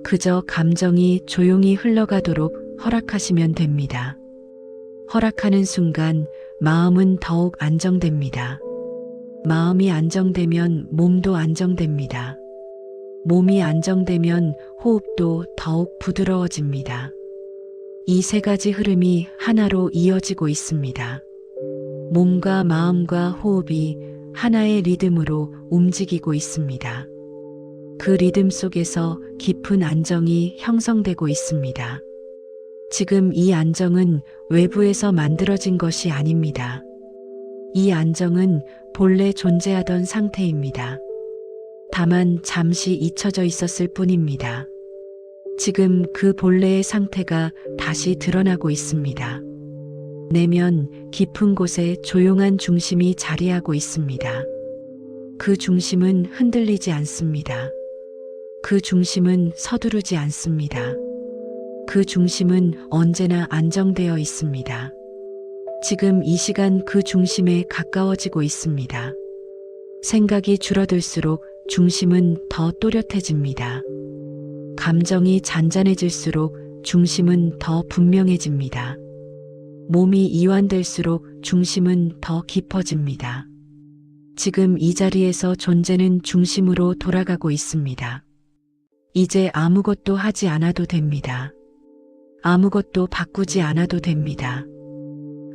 그저 감정이 조용히 흘러가도록 허락하시면 됩니다. 허락하는 순간 마음은 더욱 안정됩니다. 마음이 안정되면 몸도 안정됩니다. 몸이 안정되면 호흡도 더욱 부드러워집니다. 이 세 가지 흐름이 하나로 이어지고 있습니다. 몸과 마음과 호흡이 하나의 리듬으로 움직이고 있습니다. 그 리듬 속에서 깊은 안정이 형성되고 있습니다. 지금 이 안정은 외부에서 만들어진 것이 아닙니다. 이 안정은 본래 존재하던 상태입니다. 다만 잠시 잊혀져 있었을 뿐입니다. 지금 그 본래의 상태가 다시 드러나고 있습니다. 내면 깊은 곳에 조용한 중심이 자리하고 있습니다. 그 중심은 흔들리지 않습니다. 그 중심은 서두르지 않습니다. 그 중심은 언제나 안정되어 있습니다. 지금 이 시간 그 중심에 가까워지고 있습니다. 생각이 줄어들수록 중심은 더 또렷해집니다. 감정이 잔잔해질수록 중심은 더 분명해집니다. 몸이 이완될수록 중심은 더 깊어집니다. 지금 이 자리에서 존재는 중심으로 돌아가고 있습니다. 이제 아무것도 하지 않아도 됩니다. 아무것도 바꾸지 않아도 됩니다.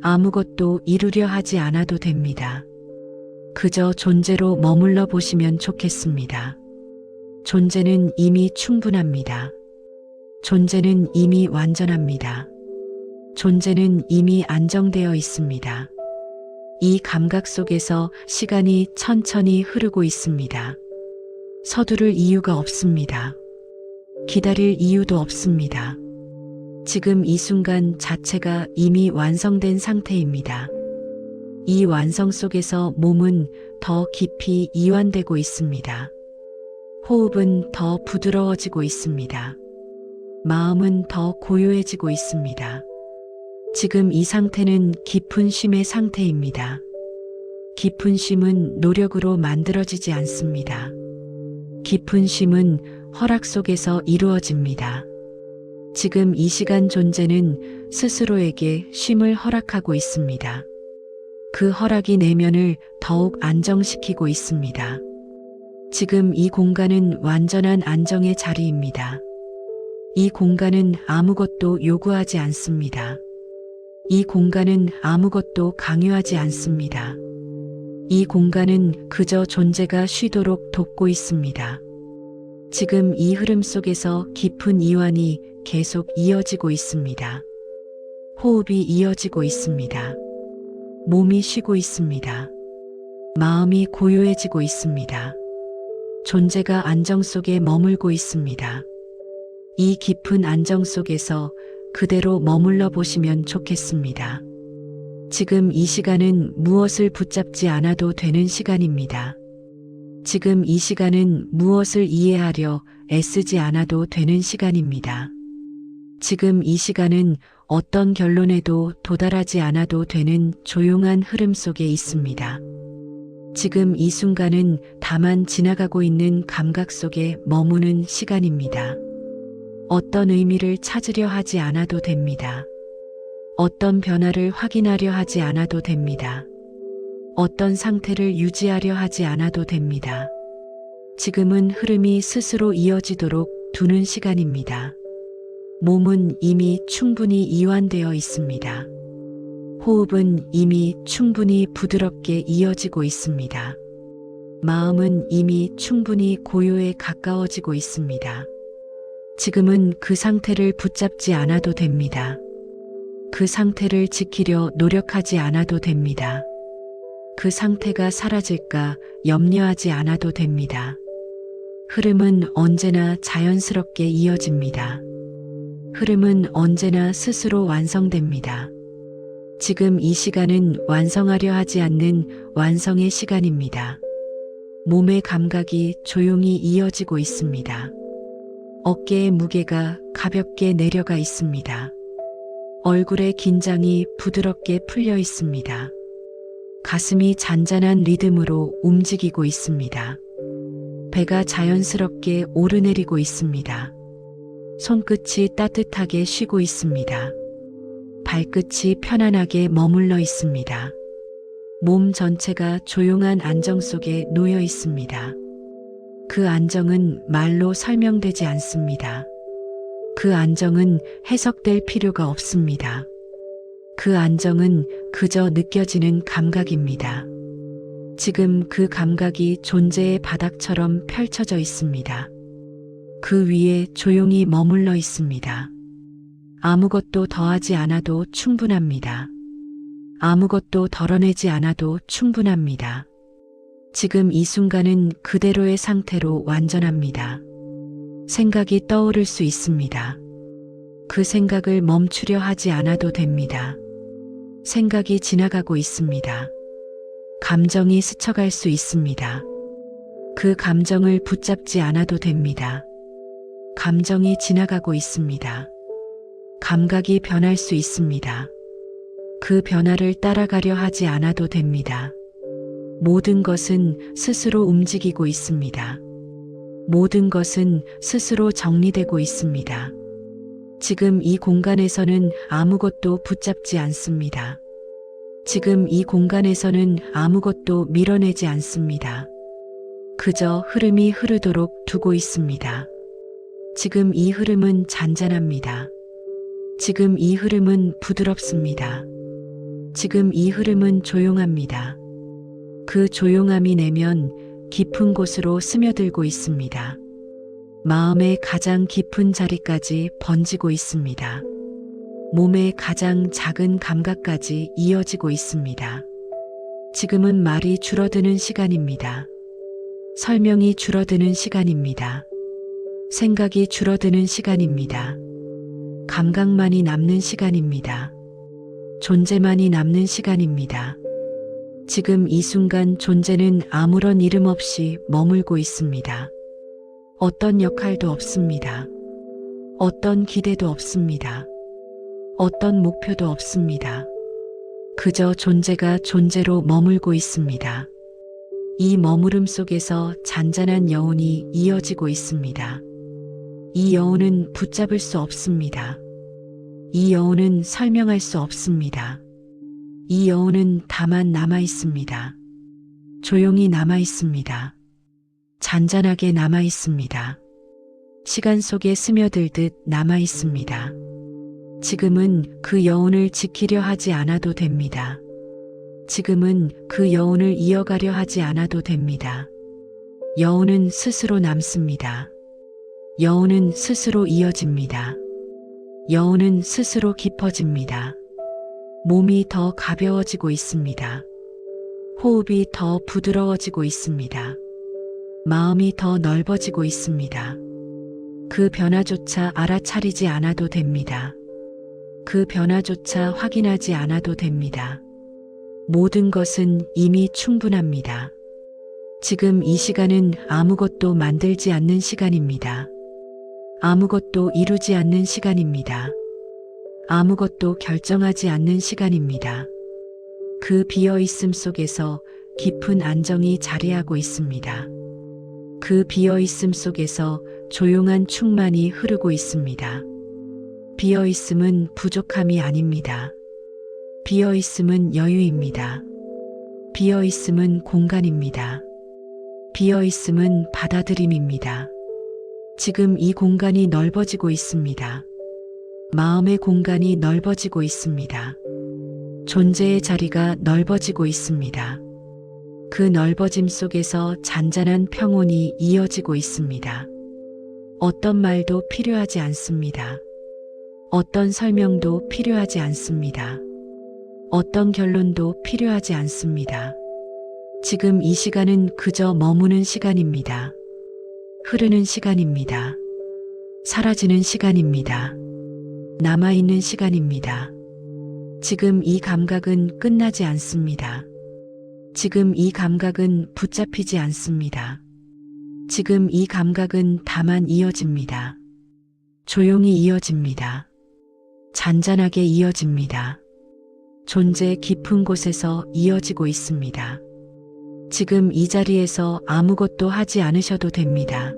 아무것도 이루려 하지 않아도 됩니다. 그저 존재로 머물러 보시면 좋겠습니다. 존재는 이미 충분합니다. 존재는 이미 완전합니다. 존재는 이미 안정되어 있습니다. 이 감각 속에서 시간이 천천히 흐르고 있습니다. 서두를 이유가 없습니다. 기다릴 이유도 없습니다. 지금 이 순간 자체가 이미 완성된 상태입니다. 이 완성 속에서 몸은 더 깊이 이완되고 있습니다. 호흡은 더 부드러워지고 있습니다. 마음은 더 고요해지고 있습니다. 지금 이 상태는 깊은 쉼의 상태입니다. 깊은 쉼은 노력으로 만들어지지 않습니다. 깊은 쉼은 허락 속에서 이루어집니다. 지금 이 시간 존재는 스스로에게 쉼을 허락하고 있습니다. 그 허락이 내면을 더욱 안정시키고 있습니다. 지금 이 공간은 완전한 안정의 자리입니다. 이 공간은 아무것도 요구하지 않습니다. 이 공간은 아무것도 강요하지 않습니다. 이 공간은 그저 존재가 쉬도록 돕고 있습니다. 지금 이 흐름 속에서 깊은 이완이 계속 이어지고 있습니다. 호흡이 이어지고 있습니다. 몸이 쉬고 있습니다. 마음이 고요해지고 있습니다. 존재가 안정 속에 머물고 있습니다. 이 깊은 안정 속에서 그대로 머물러 보시면 좋겠습니다. 지금 이 시간은 무엇을 붙잡지 않아도 되는 시간입니다. 지금 이 시간은 무엇을 이해하려 애쓰지 않아도 되는 시간입니다. 지금 이 시간은 어떤 결론에도 도달하지 않아도 되는 조용한 흐름 속에 있습니다. 지금 이 순간은 다만 지나가고 있는 감각 속에 머무는 시간입니다. 어떤 의미를 찾으려 하지 않아도 됩니다. 어떤 변화를 확인하려 하지 않아도 됩니다. 어떤 상태를 유지하려 하지 않아도 됩니다. 지금은 흐름이 스스로 이어지도록 두는 시간입니다. 몸은 이미 충분히 이완되어 있습니다. 호흡은 이미 충분히 부드럽게 이어지고 있습니다. 마음은 이미 충분히 고요에 가까워지고 있습니다. 지금은 그 상태를 붙잡지 않아도 됩니다. 그 상태를 지키려 노력하지 않아도 됩니다. 그 상태가 사라질까 염려하지 않아도 됩니다. 흐름은 언제나 자연스럽게 이어집니다. 흐름은 언제나 스스로 완성됩니다. 지금 이 시간은 완성하려 하지 않는 완성의 시간입니다. 몸의 감각이 조용히 이어지고 있습니다. 어깨의 무게가 가볍게 내려가 있습니다. 얼굴의 긴장이 부드럽게 풀려 있습니다. 가슴이 잔잔한 리듬으로 움직이고 있습니다. 배가 자연스럽게 오르내리고 있습니다. 손끝이 따뜻하게 쉬고 있습니다. 발끝이 편안하게 머물러 있습니다. 몸 전체가 조용한 안정 속에 놓여 있습니다. 그 안정은 말로 설명되지 않습니다. 그 안정은 해석될 필요가 없습니다. 그 안정은 그저 느껴지는 감각입니다. 지금 그 감각이 존재의 바닥처럼 펼쳐져 있습니다. 그 위에 조용히 머물러 있습니다. 아무것도 더하지 않아도 충분합니다. 아무것도 덜어내지 않아도 충분합니다. 지금 이 순간은 그대로의 상태로 완전합니다. 생각이 떠오를 수 있습니다. 그 생각을 멈추려 하지 않아도 됩니다. 생각이 지나가고 있습니다. 감정이 스쳐갈 수 있습니다. 그 감정을 붙잡지 않아도 됩니다. 감정이 지나가고 있습니다. 감각이 변할 수 있습니다. 그 변화를 따라가려 하지 않아도 됩니다. 모든 것은 스스로 움직이고 있습니다. 모든 것은 스스로 정리되고 있습니다. 지금 이 공간에서는 아무것도 붙잡지 않습니다. 지금 이 공간에서는 아무것도 밀어내지 않습니다. 그저 흐름이 흐르도록 두고 있습니다. 지금 이 흐름은 잔잔합니다. 지금 이 흐름은 부드럽습니다. 지금 이 흐름은 조용합니다. 그 조용함이 내면 깊은 곳으로 스며들고 있습니다. 마음의 가장 깊은 자리까지 번지고 있습니다. 몸의 가장 작은 감각까지 이어지고 있습니다. 지금은 말이 줄어드는 시간입니다. 설명이 줄어드는 시간입니다. 생각이 줄어드는 시간입니다. 감각만이 남는 시간입니다. 존재만이 남는 시간입니다. 지금 이 순간 존재는 아무런 이름 없이 머물고 있습니다. 어떤 역할도 없습니다. 어떤 기대도 없습니다. 어떤 목표도 없습니다. 그저 존재가 존재로 머물고 있습니다. 이 머무름 속에서 잔잔한 여운이 이어지고 있습니다. 이 여운은 붙잡을 수 없습니다. 이 여운은 설명할 수 없습니다. 이 여운은 다만 남아 있습니다. 조용히 남아 있습니다. 잔잔하게 남아 있습니다. 시간 속에 스며들듯 남아 있습니다. 지금은 그 여운을 지키려 하지 않아도 됩니다. 지금은 그 여운을 이어가려 하지 않아도 됩니다. 여운은 스스로 남습니다. 여운은 스스로 이어집니다. 여운은 스스로 깊어집니다. 몸이 더 가벼워지고 있습니다. 호흡이 더 부드러워지고 있습니다. 마음이 더 넓어지고 있습니다. 그 변화조차 알아차리지 않아도 됩니다. 그 변화조차 확인하지 않아도 됩니다. 모든 것은 이미 충분합니다. 지금 이 시간은 아무것도 만들지 않는 시간입니다. 아무것도 이루지 않는 시간입니다. 아무것도 결정하지 않는 시간입니다. 그 비어있음 속에서 깊은 안정이 자리하고 있습니다. 그 비어있음 속에서 조용한 충만이 흐르고 있습니다. 비어있음은 부족함이 아닙니다. 비어있음은 여유입니다. 비어있음은 공간입니다. 비어있음은 받아들임입니다. 지금 이 공간이 넓어지고 있습니다. 마음의 공간이 넓어지고 있습니다. 존재의 자리가 넓어지고 있습니다. 그 넓어짐 속에서 잔잔한 평온이 이어지고 있습니다. 어떤 말도 필요하지 않습니다. 어떤 설명도 필요하지 않습니다. 어떤 결론도 필요하지 않습니다. 지금 이 시간은 그저 머무는 시간입니다. 흐르는 시간입니다. 사라지는 시간입니다. 남아있는 시간입니다. 지금 이 감각은 끝나지 않습니다. 지금 이 감각은 붙잡히지 않습니다. 지금 이 감각은 다만 이어집니다. 조용히 이어집니다. 잔잔하게 이어집니다. 존재 깊은 곳에서 이어지고 있습니다. 지금 이 자리에서 아무것도 하지 않으셔도 됩니다.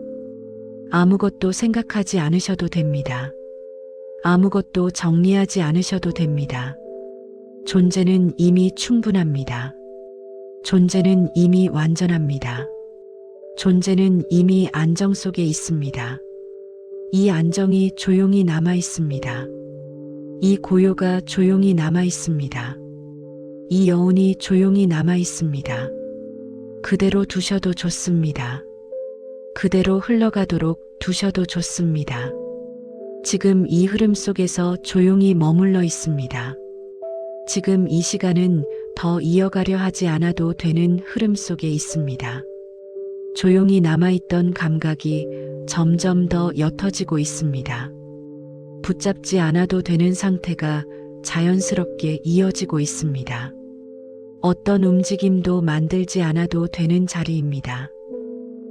아무것도 생각하지 않으셔도 됩니다. 아무것도 정리하지 않으셔도 됩니다. 존재는 이미 충분합니다. 존재는 이미 완전합니다. 존재는 이미 안정 속에 있습니다. 이 안정이 조용히 남아 있습니다. 이 고요가 조용히 남아 있습니다. 이 여운이 조용히 남아 있습니다. 그대로 두셔도 좋습니다. 그대로 흘러가도록 두셔도 좋습니다. 지금 이 흐름 속에서 조용히 머물러 있습니다. 지금 이 시간은 더 이어가려 하지 않아도 되는 흐름 속에 있습니다. 조용히 남아있던 감각이 점점 더 옅어지고 있습니다. 붙잡지 않아도 되는 상태가 자연스럽게 이어지고 있습니다. 어떤 움직임도 만들지 않아도 되는 자리입니다.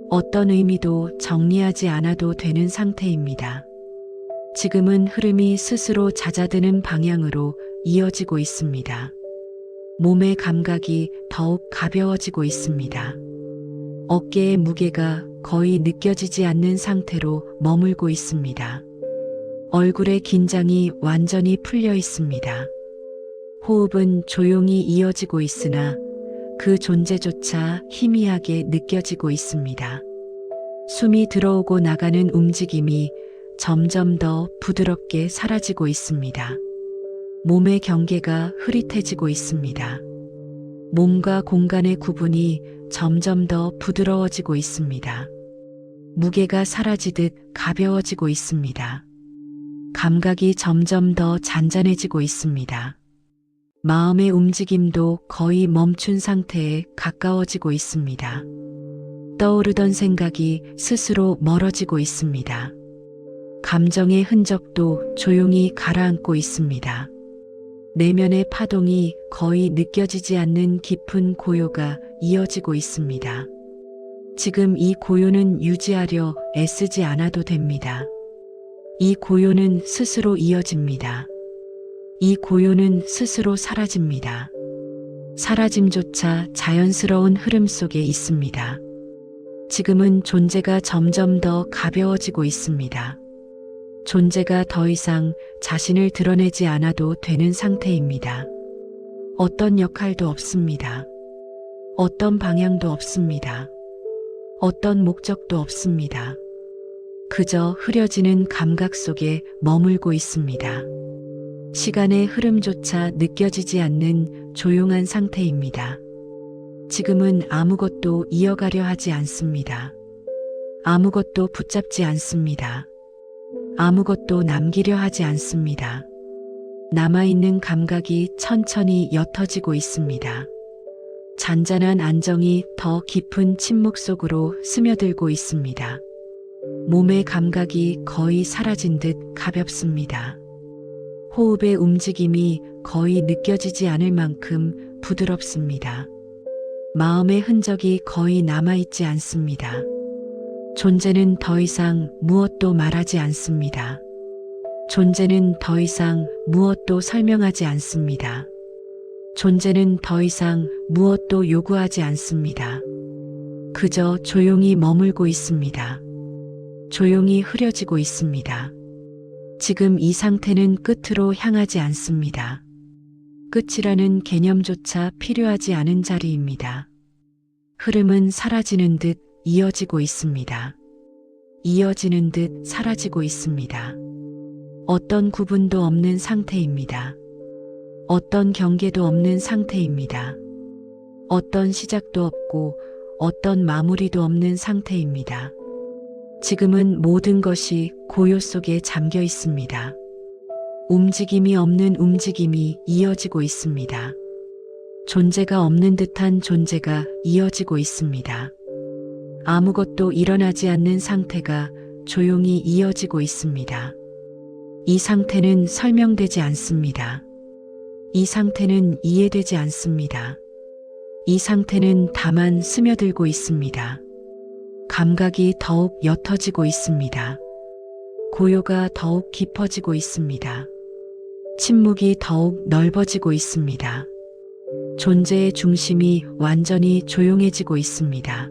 어떤 의미도 정리하지 않아도 되는 상태입니다. 지금은 흐름이 스스로 잦아드는 방향으로 이어지고 있습니다. 몸의 감각이 더욱 가벼워지고 있습니다. 어깨의 무게가 거의 느껴지지 않는 상태로 머물고 있습니다. 얼굴의 긴장이 완전히 풀려 있습니다. 호흡은 조용히 이어지고 있으나 그 존재조차 희미하게 느껴지고 있습니다. 숨이 들어오고 나가는 움직임이 점점 더 부드럽게 사라지고 있습니다. 몸의 경계가 흐릿해지고 있습니다. 몸과 공간의 구분이 점점 더 부드러워지고 있습니다. 무게가 사라지듯 가벼워지고 있습니다. 감각이 점점 더 잔잔해지고 있습니다. 마음의 움직임도 거의 멈춘 상태에 가까워지고 있습니다. 떠오르던 생각이 스스로 멀어지고 있습니다. 감정의 흔적도 조용히 가라앉고 있습니다. 내면의 파동이 거의 느껴지지 않는 깊은 고요가 이어지고 있습니다. 지금 이 고요는 유지하려 애쓰지 않아도 됩니다. 이 고요는 스스로 이어집니다. 이 고요는 스스로 사라집니다. 사라짐조차 자연스러운 흐름 속에 있습니다. 지금은 존재가 점점 더 가벼워지고 있습니다. 존재가 더 이상 자신을 드러내지 않아도 되는 상태입니다. 어떤 역할도 없습니다. 어떤 방향도 없습니다. 어떤 목적도 없습니다. 그저 흐려지는 감각 속에 머물고 있습니다. 시간의 흐름조차 느껴지지 않는 조용한 상태입니다. 지금은 아무것도 이어가려 하지 않습니다. 아무것도 붙잡지 않습니다. 아무것도 남기려 하지 않습니다. 남아있는 감각이 천천히 옅어지고 있습니다. 잔잔한 안정이 더 깊은 침묵 속으로 스며들고 있습니다. 몸의 감각이 거의 사라진 듯 가볍습니다. 호흡의 움직임이 거의 느껴지지 않을 만큼 부드럽습니다. 마음의 흔적이 거의 남아있지 않습니다. 존재는 더 이상 무엇도 말하지 않습니다. 존재는 더 이상 무엇도 설명하지 않습니다. 존재는 더 이상 무엇도 요구하지 않습니다. 그저 조용히 머물고 있습니다. 조용히 흐려지고 있습니다. 지금 이 상태는 끝으로 향하지 않습니다. 끝이라는 개념조차 필요하지 않은 자리입니다. 흐름은 사라지는 듯 이어지고 있습니다. 이어지는 듯 사라지고 있습니다. 어떤 구분도 없는 상태입니다. 어떤 경계도 없는 상태입니다. 어떤 시작도 없고 어떤 마무리도 없는 상태입니다. 지금은 모든 것이 고요 속에 잠겨 있습니다. 움직임이 없는 움직임이 이어지고 있습니다. 존재가 없는 듯한 존재가 이어지고 있습니다. 아무것도 일어나지 않는 상태가 조용히 이어지고 있습니다. 이 상태는 설명되지 않습니다. 이 상태는 이해되지 않습니다. 이 상태는 다만 스며들고 있습니다. 감각이 더욱 옅어지고 있습니다. 고요가 더욱 깊어지고 있습니다. 침묵이 더욱 넓어지고 있습니다. 존재의 중심이 완전히 조용해지고 있습니다.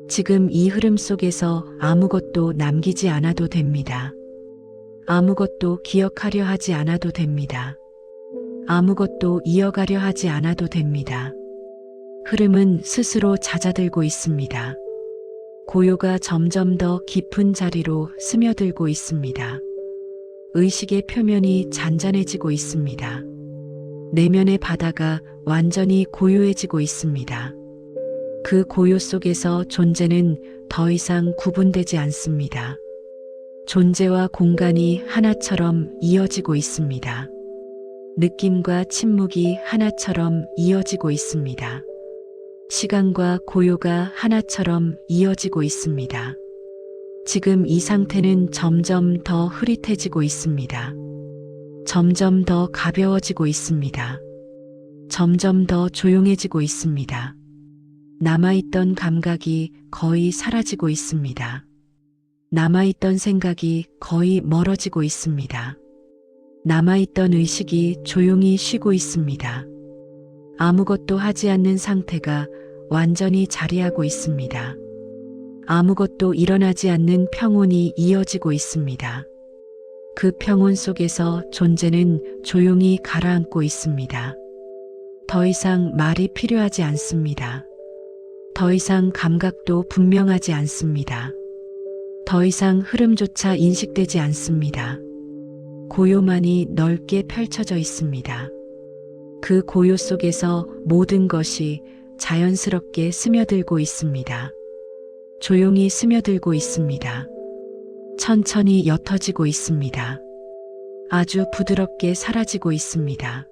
지금 이 흐름 속에서 아무것도 남기지 않아도 됩니다. 아무것도 기억하려 하지 않아도 됩니다. 아무것도 이어가려 하지 않아도 됩니다. 흐름은 스스로 잦아들고 있습니다. 고요가 점점 더 깊은 자리로 스며들고 있습니다. 의식의 표면이 잔잔해지고 있습니다. 내면의 바다가 완전히 고요해지고 있습니다. 그 고요 속에서 존재는 더 이상 구분되지 않습니다. 존재와 공간이 하나처럼 이어지고 있습니다. 느낌과 침묵이 하나처럼 이어지고 있습니다. 시간과 고요가 하나처럼 이어지고 있습니다. 지금 이 상태는 점점 더 흐릿해지고 있습니다. 점점 더 가벼워지고 있습니다. 점점 더 조용해지고 있습니다. 남아있던 감각이 거의 사라지고 있습니다. 남아있던 생각이 거의 멀어지고 있습니다. 남아있던 의식이 조용히 쉬고 있습니다. 아무것도 하지 않는 상태가 완전히 자리하고 있습니다. 아무것도 일어나지 않는 평온이 이어지고 있습니다. 그 평온 속에서 존재는 조용히 가라앉고 있습니다. 더 이상 말이 필요하지 않습니다. 더 이상 감각도 분명하지 않습니다. 더 이상 흐름조차 인식되지 않습니다. 고요만이 넓게 펼쳐져 있습니다. 그 고요 속에서 모든 것이 자연스럽게 스며들고 있습니다. 조용히 스며들고 있습니다. 천천히 옅어지고 있습니다. 아주 부드럽게 사라지고 있습니다.